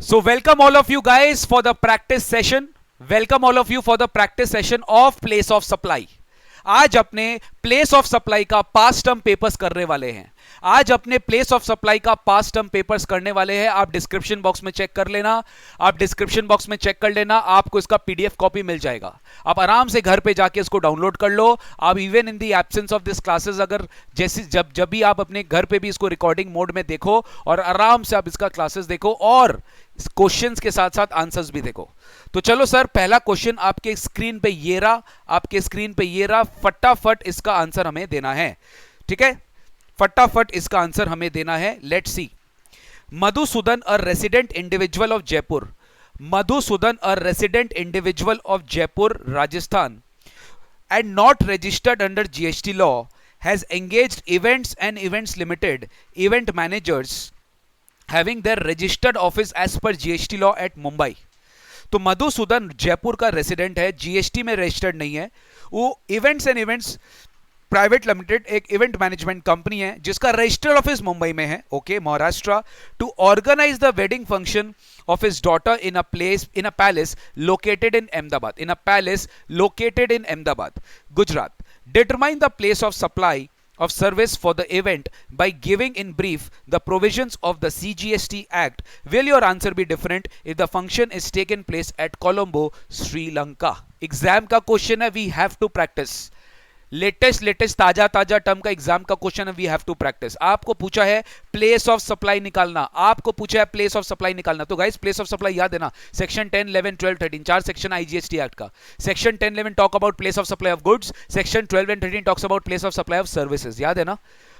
So welcome all of you guys for the practice session. Welcome all of you for the practice session of place of supply. आज अपने place of supply का past term papers करने वाले हैं. आज अपने place of supply का past term papers करने वाले हैं. आप डिस्क्रिप्शन बॉक्स में चेक कर लेना. आप डिस्क्रिप्शन बॉक्स में चेक कर लेना. आपको इसका पीडीएफ कॉपी मिल जाएगा. आप आराम से घर पे जाके इसको डाउनलोड कर लो. आप even in the absence of this classes, अगर जैसे जब भी आप अपने घर पे भी इसको रिकॉर्डिंग मोड में देखो और आराम से आप इसका क्लासेस देखो और क्वेश्चंस के साथ साथ आंसर्स भी देखो. तो चलो सर, पहला क्वेश्चन आपके स्क्रीन पे ये रहा. आपके स्क्रीन पे ये रहा. फटाफट इसका आंसर हमें देना है. ठीक है, फटाफट इसका आंसर हमें देना है. Let's see. Madhusudan a resident individual of Jaipur. Madhusudan a resident individual of Jaipur Rajasthan and not registered under GST law has engaged Events and Events Limited event managers having their registered office as per GST law at Mumbai. तो मधुसूदन जयपुर का resident है, GST में registered नहीं है. वो events and events private limited एक event management company है जिसका रजिस्टर्ड ऑफिस मुंबई में है, okay, Maharashtra, to organise the wedding function of his daughter in a palace located in Ahmedabad. In a palace located in Ahmedabad, Gujarat. Determine the place of supply of service for the event by giving in brief the provisions of the CGST Act. Will your answer be different if the function is taken place at Colombo, Sri Lanka? Exam का question है, we have to practice. Latest ताजा term का exam का question है, we have to practice. आपको पूछा है place of supply निकालना. आपको पूछा है प्लेस ऑफ सप्लाई निकालना. तो गाइस, प्लेस ऑफ सप्लाई याद है ना, सेक्शन 10, 11, 12, 13, चार सेक्शन आईजीएसटी एक्ट का. Section 10, 11 talk about place of supply of goods. Section 12 and 13 talks about place of supply of services. याद है ना.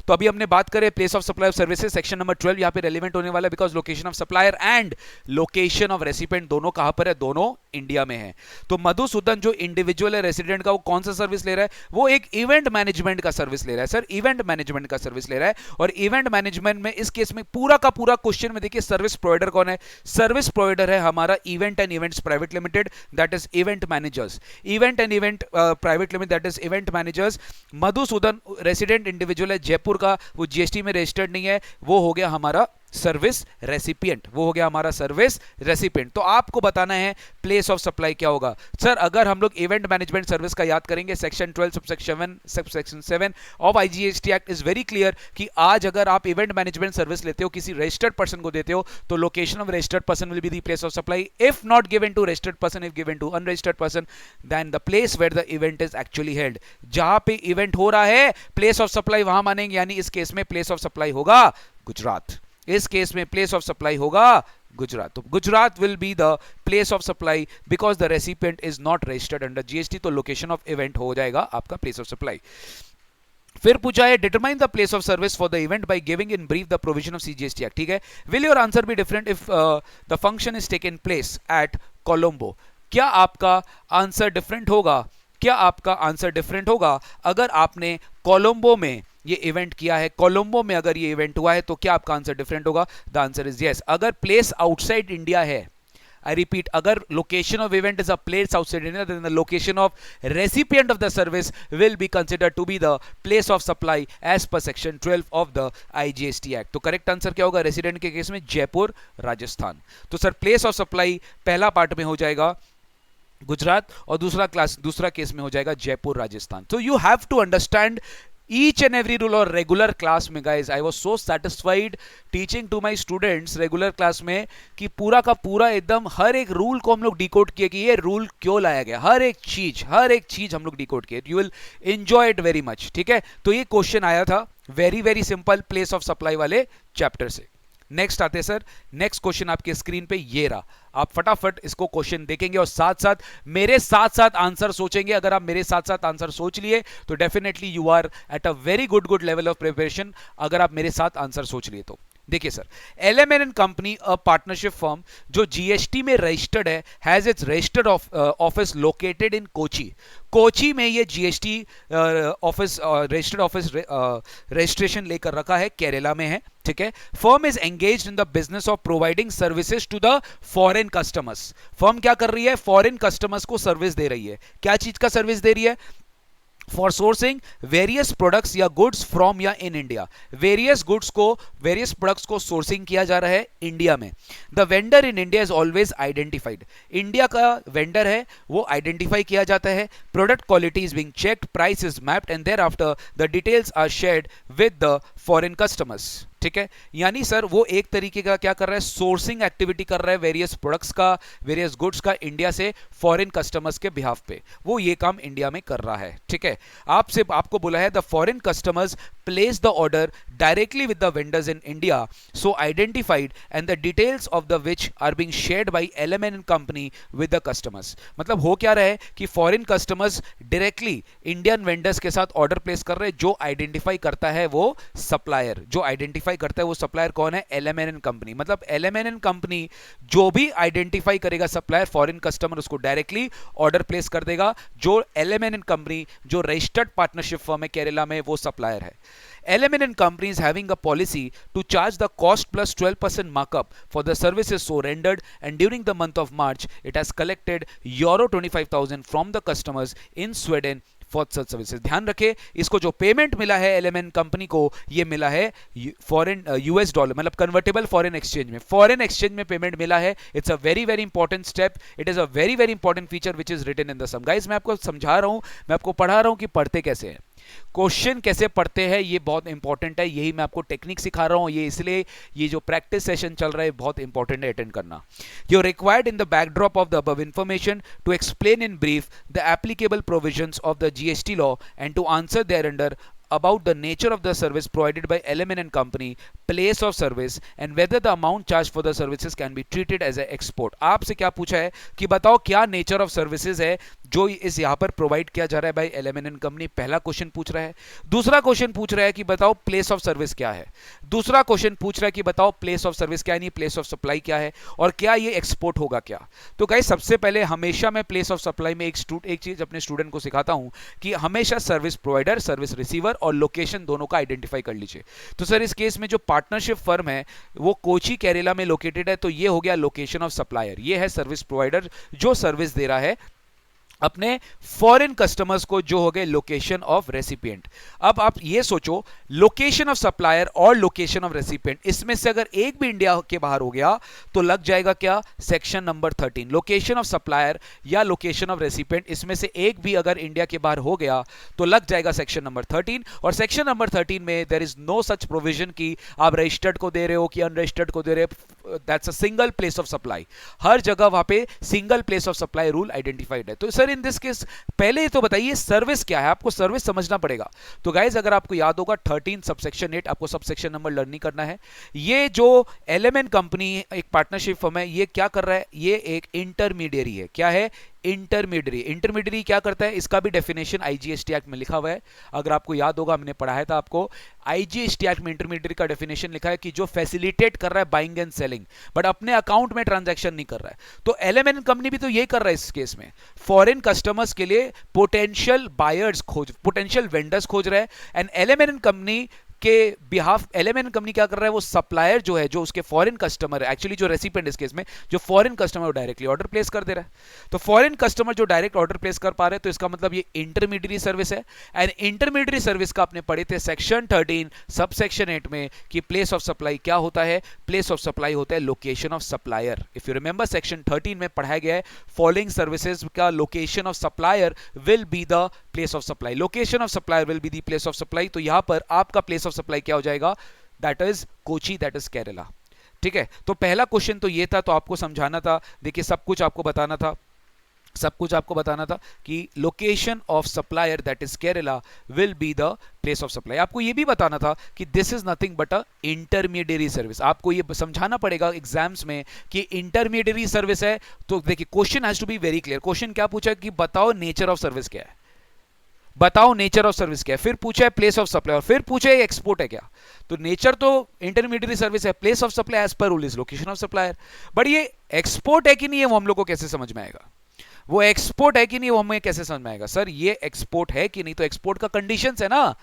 तो अभी हमने बात करें place of supply of services. Section number 12 यहां पे रेलेवेंट होने वाला है because location of supplier and location of recipient दोनों कहां पर है, दोनों इंडिया में है. तो मधुसूदन जो इंडिविजुअल है रेसिडेंट का, वो कौन सा सर्विस ले रहा है? वो एक इवेंट मैनेजमेंट का सर्विस ले रहा है. सर, इवेंट मैनेजमेंट का सर्विस ले रहा है. और इवेंट मैनेजमेंट में इस केस में पूरा का पूरा क्वेश्चन में देखिए सर्विस प्रोवाइडर कौन है. सर्विस प्रोवाइडर है हमारा event and events private limited, that is event managers. Event and event private limited, that is event managers. Madhusudan resident individual है जयपुर का, वो जीएसटी में रजिस्टर्ड नहीं है. वो हो गया हमारा सर्विस रेसिपिएंट. वो हो गया हमारा सर्विस रेसिपिएंट. तो आपको बताना है प्लेस ऑफ सप्लाई क्या होगा. सर, अगर हम लोग इवेंट मैनेजमेंट सर्विस का याद करेंगे, section 12 subsection 7 of IGST act is very clear कि आज अगर आप इवेंट मैनेजमेंट सर्विस लेते हो, किसी रजिस्टर्ड पर्सन को देते हो, तो location of registered person will be the place of supply. If not given to registered person, if given to unregistered person, then the place where the event is actually held. जहां पे event हो रहा है place of supply वहां मानेंगे. यानी इस case में प्लेस ऑफ सप्लाई होगा गुजरात. इस केस में प्लेस ऑफ सप्लाई होगा गुजरात. तो Gujarat will be the place of supply because the recipient is not registered under GST. तो लोकेशन ऑफ इवेंट हो जाएगा आपका प्लेस ऑफ सप्लाई. फिर पूछा है determine the place of service for the event by giving in brief the provision of CGST act. ठीक है, will your answer be different if the function is taken place at Colombo. क्या आपका answer different होगा? क्या आपका answer different होगा अगर आपने कोलंबो में ये इवेंट किया है? कोलंबो में अगर ये इवेंट हुआ है तो क्या आपका आंसर डिफरेंट होगा? The answer is yes. अगर प्लेस आउटसाइड इंडिया है, आई रिपीट, अगर location of event is a place outside India, then the location of recipient of the service will be considered to be the place of supply as per section 12 of the IGST act. तो correct answer क्या होगा resident के case में? जयपुर, राजस्थान. तो sir, place of supply पहला part में हो जाएगा गुजरात और दूसरा केस में हो जाएगा जयपुर, राजस्थान. तो you have to understand each and every rule. और रेगुलर क्लास में guys I was so satisfied teaching to my students regular class में कि पूरा का पूरा एकदम हर एक रूल को हम लोग डिकोड किए कि ये रूल क्यों लाया गया. हर एक चीज हम लोग डिकोड किए. You will enjoy it very much. ठीक है, तो ये क्वेश्चन आया था very very simple place of supply वाले चैप्टर से. नेक्स्ट आते हैं सर. नेक्स्ट क्वेश्चन आपके स्क्रीन पे ये रहा. आप फटाफट इसको क्वेश्चन देखेंगे और साथ साथ मेरे साथ आंसर सोचेंगे. अगर आप मेरे साथ आंसर सोच लिए तो definitely you are at a very good level of preparation. अगर आप मेरे साथ आंसर सोच लिए तो देखिए sir, LMN company a partnership firm जो जीएसटी में रजिस्टर्ड है, has its registered office located in Kochi. Kochi में ये GST office registered office registration लेकर रखा है, केरला में है. ठीक है, firm is engaged in the business of providing services to the foreign customers. Firm क्या कर रही है? फॉरेन कस्टमर्स को सर्विस दे रही है. क्या चीज का सर्विस दे रही है? फॉर सोर्सिंग वेरियस प्रोडक्ट्स या गुड्स फ्रॉम या इन इंडिया, वेरियस गुड्स को, वेरियस प्रोडक्ट्स को सोर्सिंग किया जा रहा है इंडिया में। The vendor in India is always identified, India का वेंडर है वो आइडेंटिफाई किया जाता है। Product quality is being checked, price is mapped and thereafter the details are shared with the foreign customers. ठीक है, यानी सर वो एक तरीके का क्या कर रहा है, सोर्सिंग एक्टिविटी कर रहा है वेरियस प्रोडक्ट्स का, वेरियस गुड्स का इंडिया से फॉरेन कस्टमर्स के बिहाफ पे, वो ये काम इंडिया में कर रहा है। ठीक है, आपसे आपको बोला है the foreign customers place the order directly with the vendors in India so identified and the details of the which are being shared by LMN company with the customers. मतलब हो क्या रहा है कि foreign customers directly Indian vendors के साथ order place कर रहे हैं, जो आइडेंटिफाई करता है वो सप्लायर, जो आइडेंटिफाई करता है वो सप्लायर कौन है, एलएमएन कंपनी। मतलब एलएमएन कंपनी जो भी आइडेंटिफाई करेगा सप्लायर, फॉरेन कस्टमर उसको डायरेक्टली ऑर्डर प्लेस कर देगा, जो एलएमएन कंपनी जो रजिस्टर्ड पार्टनरशिप फर्म है केरला में वो सप्लायर है। LMN company is having a policy to charge the cost plus 12% markup for the services so rendered, and during the month of March it has collected euro 25,000 from the customers in Sweden for such services. ध्यान रखे, इसको जो payment मिला है LMN company को, ये मिला है फॉरेन यूएस डॉलर, मतलब कन्वर्टेबल फॉरेन एक्सचेंज में, फॉरेन एक्सचेंज में पेमेंट मिला है। It's a very very important step, it is a very very important feature which is written in the sum. Guys मैं आपको समझा रहा हूं, मैं आपको पढ़ा रहा हूं कि पढ़ते कैसे हैं, क्वेश्चन कैसे पढ़ते हैं, ये बहुत इंपॉर्टेंट है। यही मैं आपको टेक्निक सिखा रहा हूं, ये इसलिए ये जो प्रैक्टिस सेशन चल रहा है बहुत इंपॉर्टेंट है अटेंड करना। You are required in the backdrop of the above information to explain in brief the applicable provisions of the GST law and to answer thereunder about the nature of the service provided by LMN company, place of service and whether the amount charged for the services can be treated as a export। आपसे क्या पूछा है कि बताओ क्या nature of services है जो इस यहाँ पर प्रोवाइड किया जा रहा है बाय LMN कंपनी, पहला क्वेश्चन पूछ रहा है। दूसरा क्वेश्चन पूछ रहा है कि बताओ प्लेस ऑफ सर्विस क्या है। दूसरा क्वेश्चन पूछ रहा है कि बताओ प्लेस ऑफ सर्विस क्या है, नहीं प्लेस ऑफ सप्लाई क्या है, और क्या ये एक्सपोर्ट होगा क्या। तो गाइस सबसे पहले हमेशा मैं प्लेस ऑफ सप्लाई में एक चीज अपने स्टूडेंट को सिखाता हूं कि हमेशा सर्विस प्रोवाइडर, सर्विस रिसीवर और लोकेशन दोनों का आइडेंटिफाई कर लीजिए। तो सर इस केस में जो पार्टनरशिप फर्म है वो कोची केरला में लोकेटेड है, तो ये हो गया लोकेशन ऑफ सप्लायर, ये है सर्विस प्रोवाइडर जो सर्विस दे रहा है अपने फॉरेन कस्टमर्स को, जो हो गए लोकेशन ऑफ रेसिपिएंट। अब आप ये सोचो, लोकेशन ऑफ सप्लायर और लोकेशन ऑफ रेसिपिएंट, इसमें से अगर एक भी इंडिया के बाहर हो गया तो लग जाएगा क्या, section number 13। Location of supplier या लोकेशन ऑफ रेसिपिएंट, इसमें से एक भी अगर इंडिया के बाहर हो गया तो लग जाएगा सेक्शन नंबर 13। और सेक्शन नंबर 13 में there is no such provision कि आप रजिस्टर्ड को दे रहे हो कि अनरजिस्टर्ड को दे रहे हो, that's a single place of supply. हर जगह वहां पे single place of supply rule identified है। तो सर इन दिस केस पहले तो बताइए सर्विस क्या है, आपको सर्विस समझना पड़ेगा। तो गाइज अगर आपको याद होगा 13 सबसेक्शन 8, आपको सबसेक्शन नंबर लर्न नहीं करना है। ये जो एलएमएन कंपनी एक पार्टनरशिप फर्म है, ये क्या कर रहा है, ये एक इंटरमीडियरी है। क्या है, इंटरमीडियरी। इंटरमीडियरी क्या करता है, इसका भी डेफिनेशन आईजीएसटी एक्ट में लिखा हुआ है। अगर आपको याद होगा हमने पढ़ाया था आपको, आईजीएसटी एक्ट में इंटरमीडियरी का डेफिनेशन लिखा है कि जो फैसिलिटेट कर रहा है बाइंग एंड सेलिंग, बट अपने अकाउंट में ट्रांजैक्शन नहीं कर रहा है। तो एलएमएन कंपनी भी तो यही कर रहा है इस केस में, फॉरेन कस्टमर्स के लिए पोटेंशियल बायर्स पोटेंशियल वेंडर्स खोज रहा है। एंड एलएमएन कंपनी के बिहाफ एलएमएन कंपनी क्या कर रहा है, वो सप्लायर जो है, जो उसके फॉरेन कस्टमर है, एक्चुअली जो रेसिपिएंट इस केस में जो फॉरेन कस्टमर, वो डायरेक्टली ऑर्डर प्लेस कर दे रहा है। तो फॉरेन कस्टमर जो डायरेक्ट ऑर्डर प्लेस कर पा रहे हैं, तो इसका मतलब ये इंटरमीडियरी सर्विस है। एंड इंटरमीडियरी सर्विस का आपने पढ़े थे सेक्शन 13 सब सेक्शन 8 में कि प्लेस ऑफ सप्लाई क्या होता है, प्लेस ऑफ सप्लाई होता है location of supplier. If you remember section 13 में पढ़ाया गया है फॉलोइंग सर्विसेज का location of supplier will be the place of supply, location of supplier will be the place of supply. तो यहां पर आपका प्लेस ऑफ सप्लाई क्या हो जाएगा, that is Kochi, that is Kerala. ठीक है, तो पहला क्वेश्चन तो ये था, तो आपको समझाना था, देखिए सब कुछ आपको बताना था, सब कुछ आपको बताना था कि location of supplier that is Kerala will be the place of supply. आपको ये भी बताना था कि this is nothing but a intermediary service. आपको ये समझाना पड़ेगा एग्जाम्स में कि इंटरमीडियरी सर्विस है। तो देखिए question has to be very clear. Question क्या पूछा कि बताओ नेचर ऑफ सर्विस क्या है, बताओ नेचर ऑफ सर्विस क्या है, फिर पूछा है प्लेस ऑफ सप्लाई, और फिर पूछा है एक्सपोर्ट है क्या। तो नेचर तो इंटरमीडियरी सर्विस है, place of supply as per rule is location of supplier. But ये एक्सपोर्ट है कि नहीं है वो हम लोग को कैसे समझ में आएगा, वो एक्सपोर्ट है कि नहीं वो हमें कैसे समझ में आएगा। सर ये एक्सपोर्ट है कि नहीं, तो एक्सपोर्ट का कंडीशंस है ना,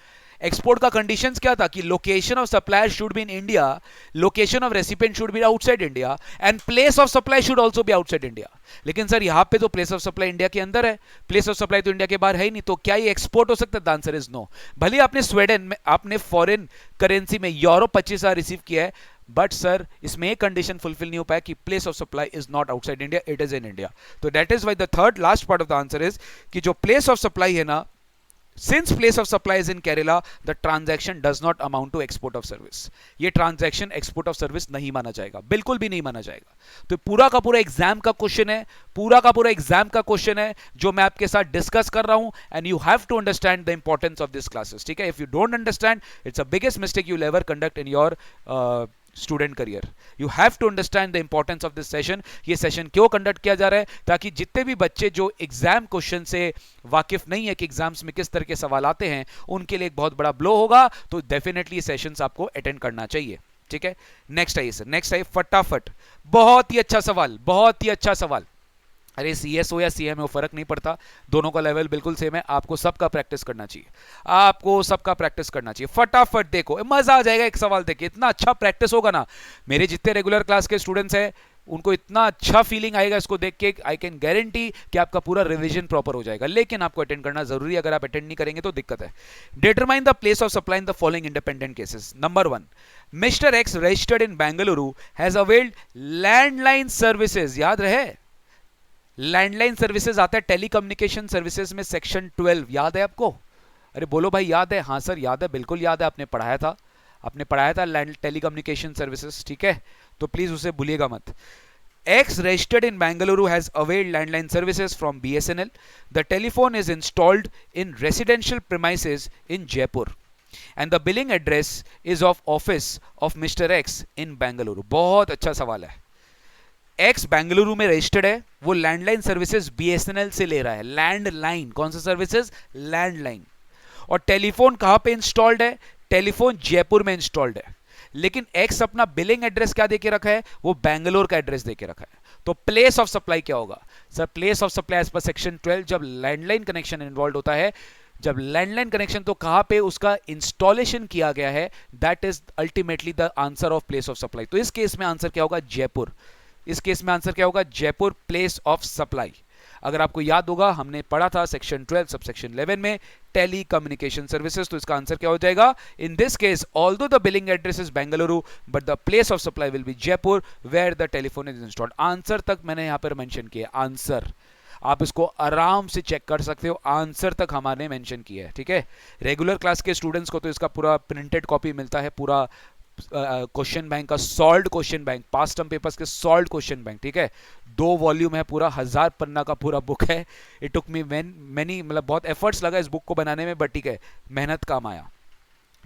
एक्सपोर्ट का कंडीशंस क्या था कि location of supplier should be in India, location of recipient should be outside India and place of supply should also be outside India. लेकिन सर यहां पे तो प्लेस ऑफ सप्लाई इंडिया के अंदर है, प्लेस ऑफ सप्लाई तो India के बाहर है ही नहीं, तो क्या ये एक्सपोर्ट हो सकता है? The answer is no. भले आपने स्वीडन में, आपने फॉरेन करेंसी में यूरो 25,000 रिसीव किया है, बट सर इसमें एक कंडीशन फुलफिल नहीं हो पाया कि place of supply is not outside India, it is in India. तो that is why the third last part of the answer is कि जो प्लेस ऑफ सप्लाई है ना, since place of supply is in Kerala, the transaction does not amount to export of service। ये transaction export of service नहीं माना जाएगा, बिल्कुल भी नहीं माना जाएगा। तो पूरा का पूरा एग्जाम का क्वेश्चन है, पूरा का पूरा एग्जाम का क्वेश्चन है जो मैं आपके साथ डिस्कस कर रहा हूं, and you have to understand the importance of this classes. ठीक है, if you don't understand, it's a biggest mistake you will ever conduct in your student career. You have to understand the importance of this session. ये session क्यों conduct किया जा रहा है? ताकि जितने भी बच्चे जो एग्जाम क्वेश्चन से वाकिफ नहीं है कि एग्जाम्स में किस तरह के सवाल आते हैं, उनके लिए एक बहुत बड़ा ब्लो होगा। तो डेफिनेटली ये सेशंस आपको अटेंड करना चाहिए। ठीक है, नेक्स्ट आइए सर, नेक्स्ट आइए फटाफट। बहुत ही अच्छा सवाल, बहुत ही अच्छा सवाल। अरे सीएस हो या सीएम हो फर्क नहीं पड़ता, दोनों का लेवल बिल्कुल सेम है। आपको सबका प्रैक्टिस करना चाहिए, आपको सबका प्रैक्टिस करना चाहिए। फटाफट देखो, मजा आ जाएगा एक सवाल देख के। इतना अच्छा प्रैक्टिस होगा ना, मेरे जितने रेगुलर क्लास के स्टूडेंट्स हैं उनको इतना अच्छा फीलिंग आएगा इसको देख के। आई कैन गारंटी कि आपका पूरा रिवीजन प्रॉपर हो जाएगा। लेकिन आपको अटेंड करना जरूरी है, अगर आप अटेंड नहीं करेंगे तो दिक्कत है। Determine the place of supply in the following independent cases. Number 1, mister X registered in Bengaluru has availed landline services. याद रहे, लैंडलाइन सर्विसेज आता है टेलीकम्युनिकेशन सर्विसेज में, सेक्शन 12 याद है आपको? अरे बोलो भाई याद है? हाँ सर याद है, बिल्कुल याद है, आपने पढ़ाया था, आपने पढ़ाया था टेलीकम्युनिकेशन सर्विसेज। ठीक है, तो प्लीज उसे भूलिएगा मत। X registered in Bangalore has availed landline services from BSNL. The telephone is installed in residential premises in Jaipur and the billing address is of office of Mr. X in Bangalore। बहुत अच्छा सवाल है। X Bengaluru में registered है, वो landline services BSNL से ले रहा है। लैंडलाइन, कौन सा सर्विसेज? लैंडलाइन। और टेलीफोन कहां पे इंस्टॉल्ड है? टेलीफोन जयपुर में इंस्टॉल्ड है। लेकिन एक्स अपना बिलिंग एड्रेस क्या देके रखा है? वो बेंगलोर का एड्रेस देके रखा है। तो प्लेस ऑफ सप्लाई क्या होगा सर? Place of supply as per section 12 जब लैंडलाइन कनेक्शन इन्वॉल्व होता है, जब लैंडलाइन कनेक्शन, तो कहां पे उसका इंस्टॉलेशन किया गया है, that is ultimately the answer of place of supply. तो इस केस में आंसर क्या होगा? जयपुर। इस केस में आंसर क्या होगा? Jaipur place of supply. अगर आपको याद होगा, हमने पढ़ा था सेक्शन 12 सब सेक्शन 11 में टेली कम्युनिकेशन सर्विसेज। तो इसका आंसर क्या हो जाएगा? In this case although the billing address is Bengaluru but the place of supply will be Jaipur where the telephone is installed. Answer तक मैंने यहां पर मेंशन किया, आंसर आप इसको आराम से चेक कर सकते हो, आंसर तक हमारे मेंशन किया है। ठीक है, रेगुलर क्लास के स्टूडेंट्स को तो इसका पूरा प्रिंटेड कॉपी मिलता है, पूरा क्वेश्चन बैंक का solved question bank, past term papers के सॉल्व्ड क्वेश्चन बैंक। ठीक है, 2 वॉल्यूम है, पूरा 1000 पन्ना का पूरा बुक है। इट टुक मी मैनी, मतलब बहुत एफर्ट्स लगा इस बुक को बनाने में, बट ठीक है, मेहनत काम आया।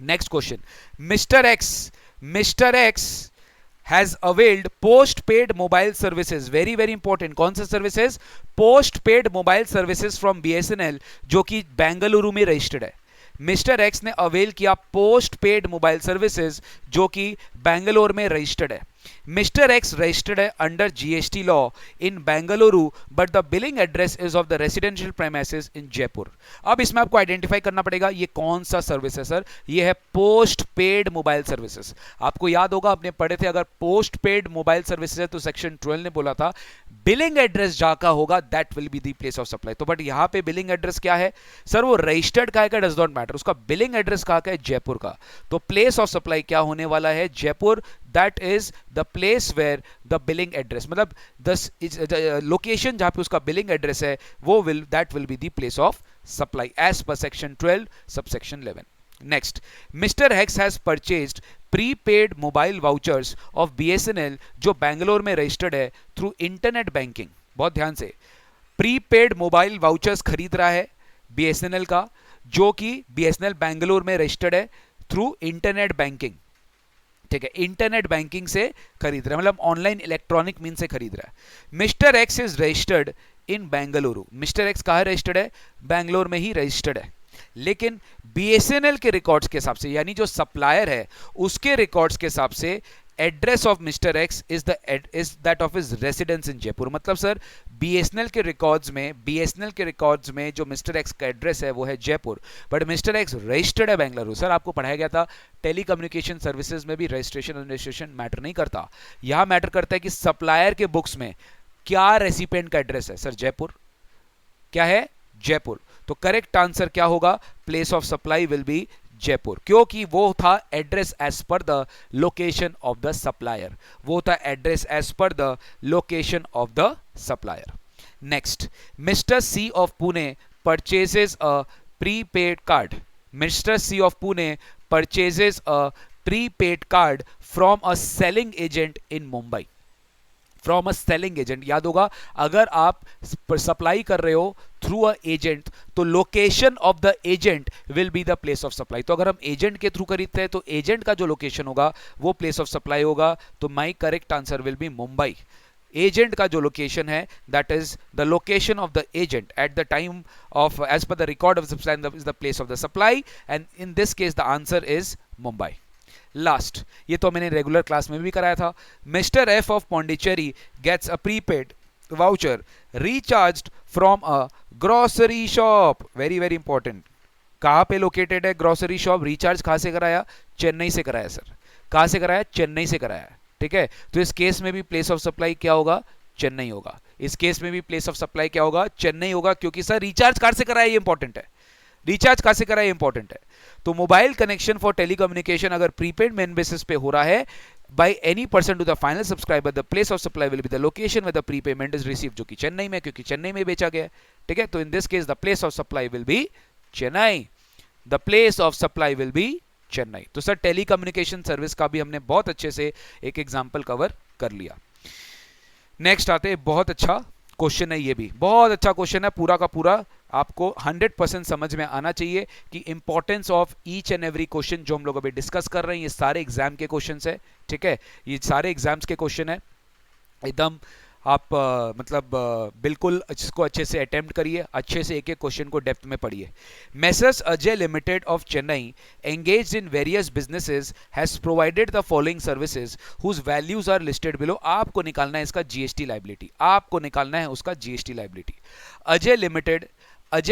Next question, mister X has availed post paid mobile services. Very very important, कौन से services? Post paid mobile services from BSNL, जो कि बेंगलुरु में रजिस्टर्ड है। मिस्टर एक्स ने अवेल किया पोस्ट पेड मोबाइल सर्विसेज जो कि बेंगलोर में रजिस्टर्ड है। मिस्टर एक्स रजिस्टर्ड है under GST law in Bengaluru but the billing address is of the residential premises in Jaipur. अब इसमें आपको आइडेंटिफाई करना पड़ेगा ये कौन सा सर्विस है सर? ये है पोस्ट पेड मोबाइल सर्विसेज। आपको याद होगा, आपने पढ़े थे, अगर पोस्ट पेड मोबाइल सर्विसेज है तो सेक्शन 12 ने बोला था बिलिंग एड्रेस जहां का होगा that will be the place of supply. तो बट यहां पे बिलिंग एड्रेस क्या है सर? वो रजिस्टर्ड का है का डज नॉट मैटर, उसका बिलिंग एड्रेस कहां का है? जयपुर का। तो प्लेस ऑफ सप्लाई क्या होने वाला है? Jaipur. That is the place where the billing address, मतलब द लोकेशन जहां पे उसका बिलिंग एड्रेस है वो that will be the place of supply as per section 12 subsection 11। Next, Mr X has purchased prepaid mobile vouchers of BSNL जो बैंगलोर में registered है through internet banking. बहुत ध्यान से, प्रीपेड मोबाइल वाउचर्स खरीद रहा है बीएसएनएल का, जो कि बीएसएनएल बैंगलोर में रजिस्टर्ड है थ्रू इंटरनेट बैंकिंग। ठीक है, इंटरनेट बैंकिंग से खरीद रहा है, मतलब ऑनलाइन इलेक्ट्रॉनिक मीन से खरीद रहा है। Mister x is registered in Bengaluru. Mister x कहां रजिस्टर्ड है? बैंगलोर में ही रजिस्टर्ड है। लेकिन बीएसएनएल के रिकॉर्ड्स के हिसाब से, यानी जो सप्लायर है उसके रिकॉर्ड्स के हिसाब से address of mister x is that of his residence इन जयपुर। मतलब सर बीएसएनएल के रिकॉर्ड्स में जो मिस्टर एक्स का एड्रेस है वो है Jaipur, but mister X registered है बेंगलुरु। सर आपको पढ़ाया गया था टेलीकम्युनिकेशन सर्विसेज में भी रजिस्ट्रेशन मैटर नहीं करता, यहां मैटर करता है कि सप्लायर के बुक्स में क्या रेसिपिएंट का एड्रेस है। सर जयपुर, क्या है? जयपुर। तो करेक्ट आंसर क्या होगा? Place of supply will be Jaipur, क्योंकि वो था address as per the location of the supplier, वो था address as per the location of the supplier. Next, Mr C of Pune purchases a prepaid card. Mr C of Pune purchases a prepaid card from a selling agent in Mumbai. From a selling agent, याद होगा अगर आप supply कर रहे हो through a agent तो location of the agent will be the place of supply. तो अगर हम एजेंट के थ्रू खरीदते हैं तो एजेंट का जो लोकेशन होगा वो प्लेस ऑफ सप्लाई होगा। तो my correct answer will be Mumbai. Agent का जो लोकेशन है that is the location of the agent at the time of as per the record of supply is the place of the supply, and in this case the answer is Mumbai. Last, ये तो मैंने regular class में भी कराया था। Mr F of Pondicherry gets a prepaid voucher recharged from a grocery shop. Very very important, कहां पे located है ग्रोसरी शॉप? रिचार्ज कहां से कराया? चेन्नई से कराया सर। कहां से कराया? चेन्नई से कराया। ठीक है, तो इस केस में भी प्लेस ऑफ सप्लाई क्या होगा? चेन्नई होगा। इस केस में भी प्लेस ऑफ सप्लाई क्या होगा? चेन्नई होगा, क्योंकि सर रिचार्ज कहां से कराया ये इंपॉर्टेंट है। रिचार्ज कहां से कराया इंपॉर्टेंट है। तो मोबाइल कनेक्शन फॉर टेलीकम्युनिकेशन अगर प्रीपेड मेन बेसिस पे हो रहा है by any person to the final subscriber, the place of supply will be the location where the prepayment is received, जो कि चेन्नई में, क्योंकि चेन्नई में बेचा गया है। ठीक है, तो इन this case the place of supply will B Chennai. The place of supply will B Chennai. तो सर टेलीकम्युनिकेशन सर्विस का भी हमने बहुत अच्छे से एक एग्जांपल कवर कर लिया। नेक्स्ट आते हैं, बहुत अच्छा क्वेश्चन है, ये भी बहुत अच्छा क्वेश्चन है, पूरा का पूरा आपको 100% समझ में आना चाहिए कि importance of each and every question जो हम लोग अभी डिस्कस कर रहे हैं ये सारे एग्जाम के क्वेश्चंस है। ठीक है, ये सारे एग्जाम्स के क्वेश्चन है, एकदम आप बिल्कुल इसको अच्छे से अटेम्प्ट करिए, अच्छे से एक एक क्वेश्चन को डेप्थ में पढ़िए। Messrs Ajay limited of Chennai engaged in various businesses has provided the following services whose values are listed below. आपको निकालना है इसका जीएसटी लायबिलिटी, आपको निकालना है उसका GST liability. Ajay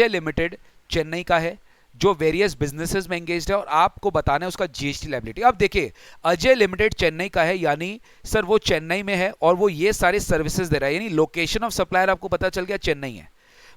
limited Chennai का है जो वेरियस बिजनेसेस में एंगेज्ड है और आपको बताना है उसका जीएसटी लायबिलिटी। अब देखिए अजय लिमिटेड चेन्नई का है, यानी सर वो चेन्नई में है और वो ये सारे सर्विसेज दे रहा है, यानी लोकेशन ऑफ सप्लायर आपको पता चल गया चेन्नई है।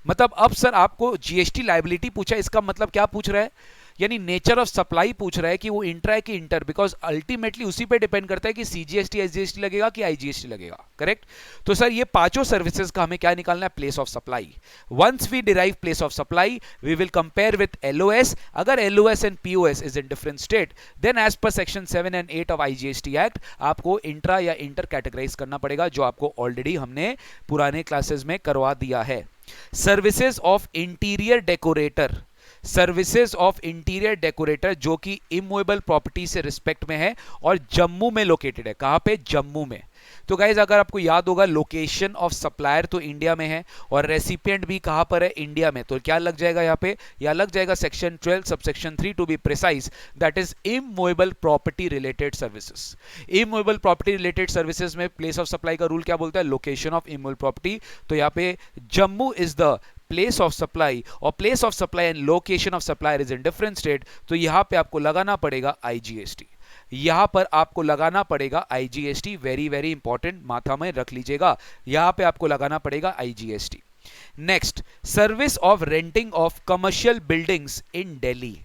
मतलब अब सर आपको जीएसटी लायबिलिटी पूछा, इसका मतलब क्या पूछ रहा है? यानी नेचर ऑफ सप्लाई पूछ रहा है कि वो इंट्रा है कि इंटर, बिकॉज अल्टीमेटली उसी पे डिपेंड करता है कि सीजीएसटी एसजीएसटी लगेगा कि आईजीएसटी लगेगा। करेक्ट, तो सर ये पांचों सर्विसेज का हमें क्या निकालना है? Place of supply. Once we derive place of supply we will compare with LOS. अगर LOS and POS is in different state then as per section 7 and 8 of IGST act आपको intra या inter categorise करना पड़ेगा, जो आपको already हमने पुराने classes में करवा दिया है। Services of interior decorator, services of interior decorator जो कि इमूवेबल प्रॉपर्टी से रिस्पेक्ट में है और जम्मू में लोकेटेड है। कहां पे? जम्मू में। तो गाइज अगर आपको याद होगा लोकेशन ऑफ सप्लायर तो इंडिया में है और रेसिपिएंट भी कहां पर है? इंडिया में। तो क्या लग जाएगा यहाँ पे? या लग जाएगा section 12 subsection 3 to be precise, that is immovable property related services. Immovable property related services में प्लेस ऑफ सप्लाई का रूल क्या बोलता है? Location of immovable property. तो यहाँ पे Jammu is the place of supply और place of supply and location of supplier is in different state. तो यहां पे आपको लगाना पड़ेगा आईजीएसटी, यहां पर आपको लगाना पड़ेगा आईजीएसटी। वेरी वेरी इंपॉर्टेंट, माथा में रख लीजिएगा, यहां पे आपको लगाना पड़ेगा IGST. Next, service of renting of commercial buildings in Delhi.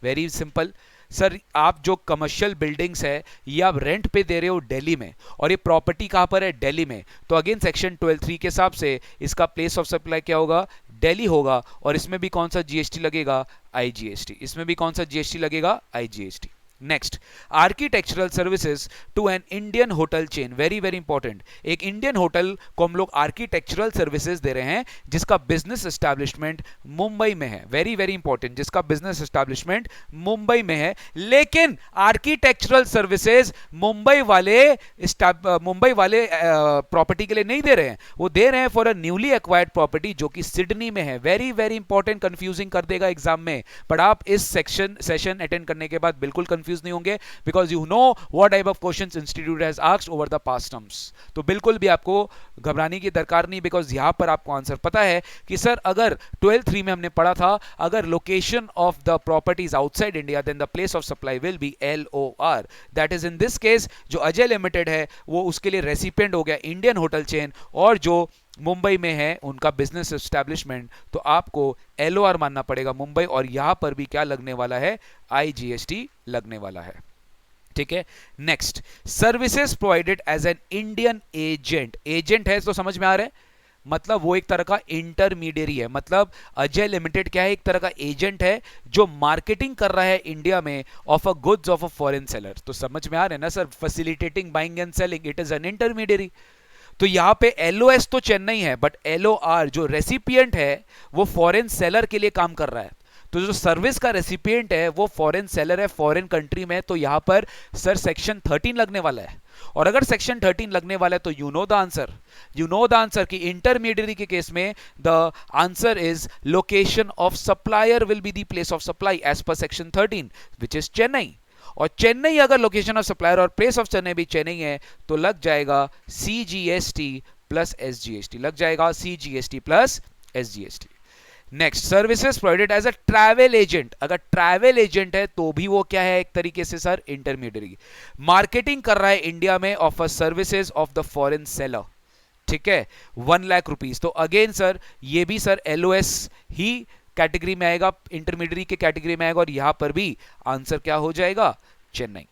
Very simple sir, आप जो कमर्शियल बिल्डिंग्स है ये आप रेंट पे दे रहे हो दिल्ली में और ये प्रॉपर्टी कहां पर है? दिल्ली में। तो अगेन सेक्शन 12(3) के हिसाब से इसका प्लेस ऑफ सप्लाई क्या होगा? दिल्ली होगा। और इसमें भी कौन सा जीएसटी लगेगा? आईजीएसटी। इसमें भी कौन सा जीएसटी लगेगा? IGST. Next, architectural services to an Indian hotel chain. Very very important, एक इंडियन होटल को हम लोग आर्किटेक्चरल सर्विसेज दे रहे हैं जिसका बिजनेस एस्टैब्लिशमेंट मुंबई में है। वेरी वेरी इंपॉर्टेंट, जिसका बिजनेस एस्टैब्लिशमेंट मुंबई में है, लेकिन आर्किटेक्चरल सर्विसेज मुंबई वाले प्रॉपर्टी के लिए नहीं दे रहे हैं, वो दे रहे हैं for a newly acquired property जो कि सिडनी में है। वेरी वेरी इंपॉर्टेंट, कंफ्यूजिंग कर देगा एग्जाम में, बट आप इस सेशन अटेंड करने के बाद बिल्कुल कंफ्यूज नहीं होंगे, because you know what type of questions institute has asked over the past terms. तो बिल्कुल भी आपको घबराने की दरकार नहीं, बिकॉज यहां पर आपको आंसर पता है कि सर अगर 12.3 में हमने पढ़ा था, अगर location of the properties outside India then the place of supply will be LOR। That is in this case जो अजय लिमिटेड है वो उसके लिए रेसिपिएंट हो गया इंडियन होटल चेन, और जो मुंबई में है उनका बिजनेस एस्टैब्लिशमेंट, तो आपको LOR मानना पड़ेगा मुंबई, और यहां पर भी क्या लगने वाला है, IGST लगने वाला है। ठीक है, next, services provided as an Indian agent. Agent है तो समझ में आ रहा है, मतलब वो एक तरह का इंटरमीडियरी है, मतलब अजय लिमिटेड क्या है, एक तरह का एजेंट है जो मार्केटिंग कर रहा है इंडिया में of a goods of a foreign seller. तो समझ में आ रहा है ना sir, facilitating buying and selling, it is an intermediary. तो यहां पे LOS तो चेन्नई है, बट LOR जो रेसिपिएंट है वो फॉरेन सेलर के लिए काम कर रहा है। तो जो सर्विस का रेसिपिएंट है वो फॉरेन सेलर है फॉरेन कंट्री में, तो यहां पर सर सेक्शन 13 लगने वाला है। और अगर सेक्शन 13 लगने वाला है तो you know the answer, you know the answer कि इंटरमीडियरी के केस में the answer is location of supplier will be the place of supply as per section 13 which is Chennai. और चेन्नई अगर लोकेशन ऑफ सप्लायर और प्लेस ऑफ चेन्नई भी चेन्नई है तो लग जाएगा CGST प्लस SGST, लग जाएगा CGST plus SGST। Next, services provided as a travel agent. अगर ट्रैवल एजेंट है तो भी वो क्या है, एक तरीके से सर इंटरमीडियरी, मार्केटिंग कर रहा है इंडिया में of a services of the foreign seller. ठीक है, 1 लाख रुपीज। तो अगेन सर ये भी सर LOS ही कैटेगरी में आएगा, इंटरमीडियरी के कैटेगरी में आएगा, और यहां पर भी आंसर क्या हो जाएगा, चेन्नई।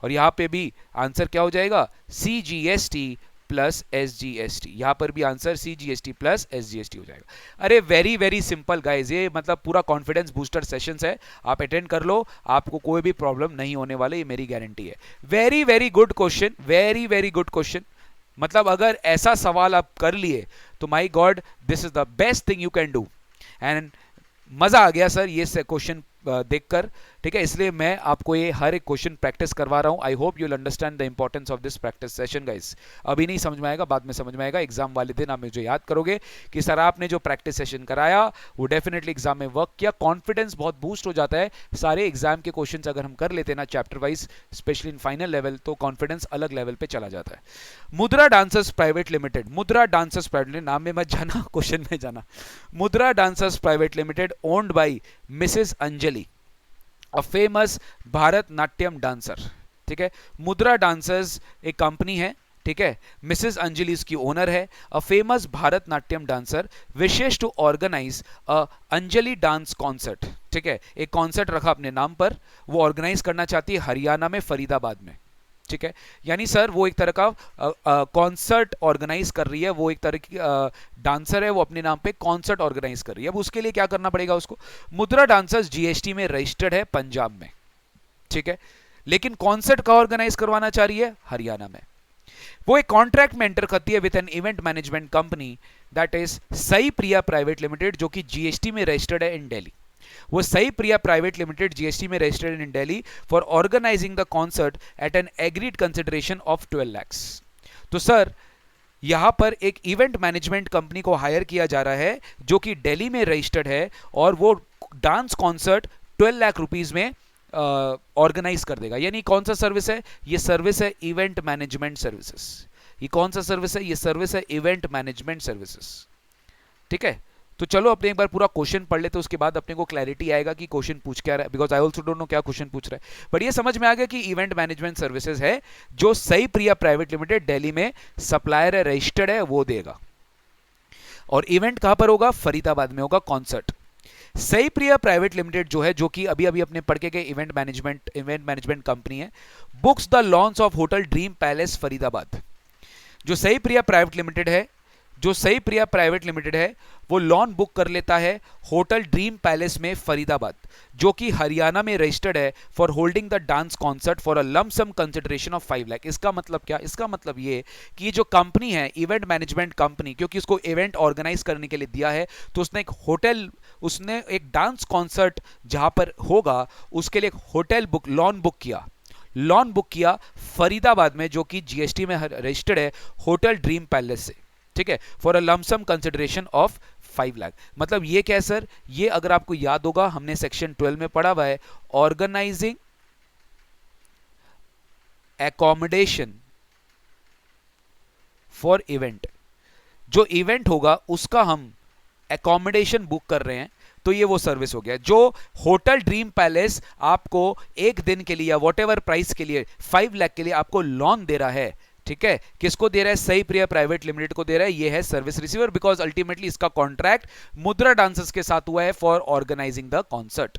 और यहां पे भी आंसर क्या हो जाएगा, CGST प्लस SGST। यहां पर भी आंसर CGST प्लस SGST हो जाएगा। अरे वेरी वेरी सिंपल गाइज, ये मतलब पूरा कॉन्फिडेंस बूस्टर सेशंस है, आप अटेंड कर लो, आपको कोई भी प्रॉब्लम नहीं होने वाले, ये मेरी गारंटी है। Very very good question, very very good question. मतलब अगर ऐसा सवाल आप कर लिए तो my God, this is the best thing you can do. And मजा आ गया सर ये क्वेश्चन देखकर, ठीक है, इसलिए मैं आपको ये हर एक क्वेश्चन प्रैक्टिस करवा रहा हूं। आई hope you will understand the importance of this practice session guys. अभी नहीं समझ में आएगा, बाद में समझ में आएगा। एग्जाम वाले दिन आप मुझे याद करोगे कि सर आपने जो प्रैक्टिस सेशन कराया वो डेफिनेटली एग्जाम में वर्क किया, कॉन्फिडेंस बहुत बूस्ट हो जाता है। सारे एग्जाम के क्वेश्चन अगर हम कर लेते हैं ना chapter wise, specially in final level, तो कॉन्फिडेंस अलग लेवल पे चला जाता है। मुद्रा डांसर्स प्राइवेट लिमिटेड, मुद्रा डांसर्स प्राइवेट लिमिटेड, नाम में मत जाना, क्वेश्चन में जाना। मुद्रा dancers private limited owned by Mrs Anjali, a famous Bharatanatyam dancer. ठीक है, मुद्रा डांसर्स एक कंपनी है, ठीक है, मिसेस अंजलि इसकी ओनर है। A famous Bharatanatyam dancer wishes to organise a Anjali dance concert. ठीक है, एक कॉन्सर्ट रखा अपने नाम पर, वो ऑर्गेनाइज करना चाहती है हरियाणा में फरीदाबाद में। ठीक है, यानी सर वो एक तरह का कॉन्सर्ट ऑर्गेनाइज कर रही है, वो एक तरह की डांसर है, वो अपने नाम पे कॉन्सर्ट ऑर्गेनाइज कर रही है। अब उसके लिए क्या करना पड़ेगा उसको, मुद्रा डांसर्स GST में रजिस्टर्ड है पंजाब में, ठीक है, लेकिन कॉन्सर्ट का ऑर्गेनाइज करवाना चाह रही है हरियाणा में। वो एक कॉन्ट्रैक्ट में एंटर करती है with an event management company that is Sai Priya private limited, जो कि GST में रजिस्टर्ड है इन दिल्ली। वो Sai Priya private limited GST में registered in Delhi for organising the concert at an agreed consideration of 12 lakhs। तो सर यहां पर एक इवेंट मैनेजमेंट कंपनी को हायर किया जा रहा है जो कि दिल्ली में रजिस्टर्ड है, और वो डांस कॉन्सर्ट 12 लाख रुपीज में ऑर्गेनाइज कर देगा। यानी कौन सा सर्विस है, ये सर्विस है इवेंट मैनेजमेंट सर्विसेज। ये कौन सा सर्विस है, ये सर्विस है इवेंट मैनेजमेंट सर्विसेज। ठीक है, तो चलो अपने एक बार पूरा क्वेश्चन पढ़ लेते, उसके बाद अपने को क्लैरिटी आएगा कि क्वेश्चन पूछ क्या रहा है, because I also don't know क्या क्वेश्चन पूछ रहा है। बट ये समझ में आ गया कि इवेंट मैनेजमेंट सर्विसेज है जो सई प्रिया प्राइवेट लिमिटेड दिल्ली में सप्लायर है, रजिस्टर्ड है, वो देगा। और इवेंट कहां पर होगा, फरीदाबाद में होगा कॉन्सर्ट। सई प्रिया प्राइवेट लिमिटेड जो है, जो कि अभी अभी अपने पढ़ के गए इवेंट मैनेजमेंट कंपनी है, books the launch of Hotel Dream Palace Faridabad. जो सई प्रिया प्राइवेट लिमिटेड है, जो सई प्रिया प्राइवेट लिमिटेड है, वो लॉन बुक कर लेता है होटल ड्रीम पैलेस में फरीदाबाद, जो कि हरियाणा में रजिस्टर्ड है for holding the dance concert for a lump sum consideration of 5 lakh. इसका मतलब क्या, इसका मतलब ये कि ये जो कंपनी है इवेंट मैनेजमेंट कंपनी, क्योंकि उसको इवेंट ऑर्गेनाइज करने के लिए दिया है, तो उसने एक होटल, उसने एक डांस कॉन्सर्ट जहां पर होगा उसके लिए एक होटल बुक, लॉन बुक किया फरीदाबाद में, जो कि GST में रजिस्टर्ड है होटल ड्रीम पैलेस से। ठीक है, for a lump sum consideration of 5 lakh. मतलब ये क्या है सर, ये अगर आपको याद होगा हमने सेक्शन 12 में पढ़ा हुआ है, ऑर्गेनाइजिंग एकोमोडेशन फॉर इवेंट, जो इवेंट होगा उसका हम एकोमोडेशन बुक कर रहे हैं, तो ये वो सर्विस हो गया। जो होटल ड्रीम पैलेस आपको एक दिन के लिए या वॉट एवर प्राइस के लिए 5 लाख के लिए आपको लोन दे रहा है, ठीक है, किसको दे रहा है? सई प्रिया प्राइवेट लिमिटेड को दे रहा है। ये है सर्विस रिसीवर, बिकॉज अल्टीमेटली इसका कॉन्ट्रैक्ट मुद्रा डांसर्स के साथ हुआ है for organising the concert.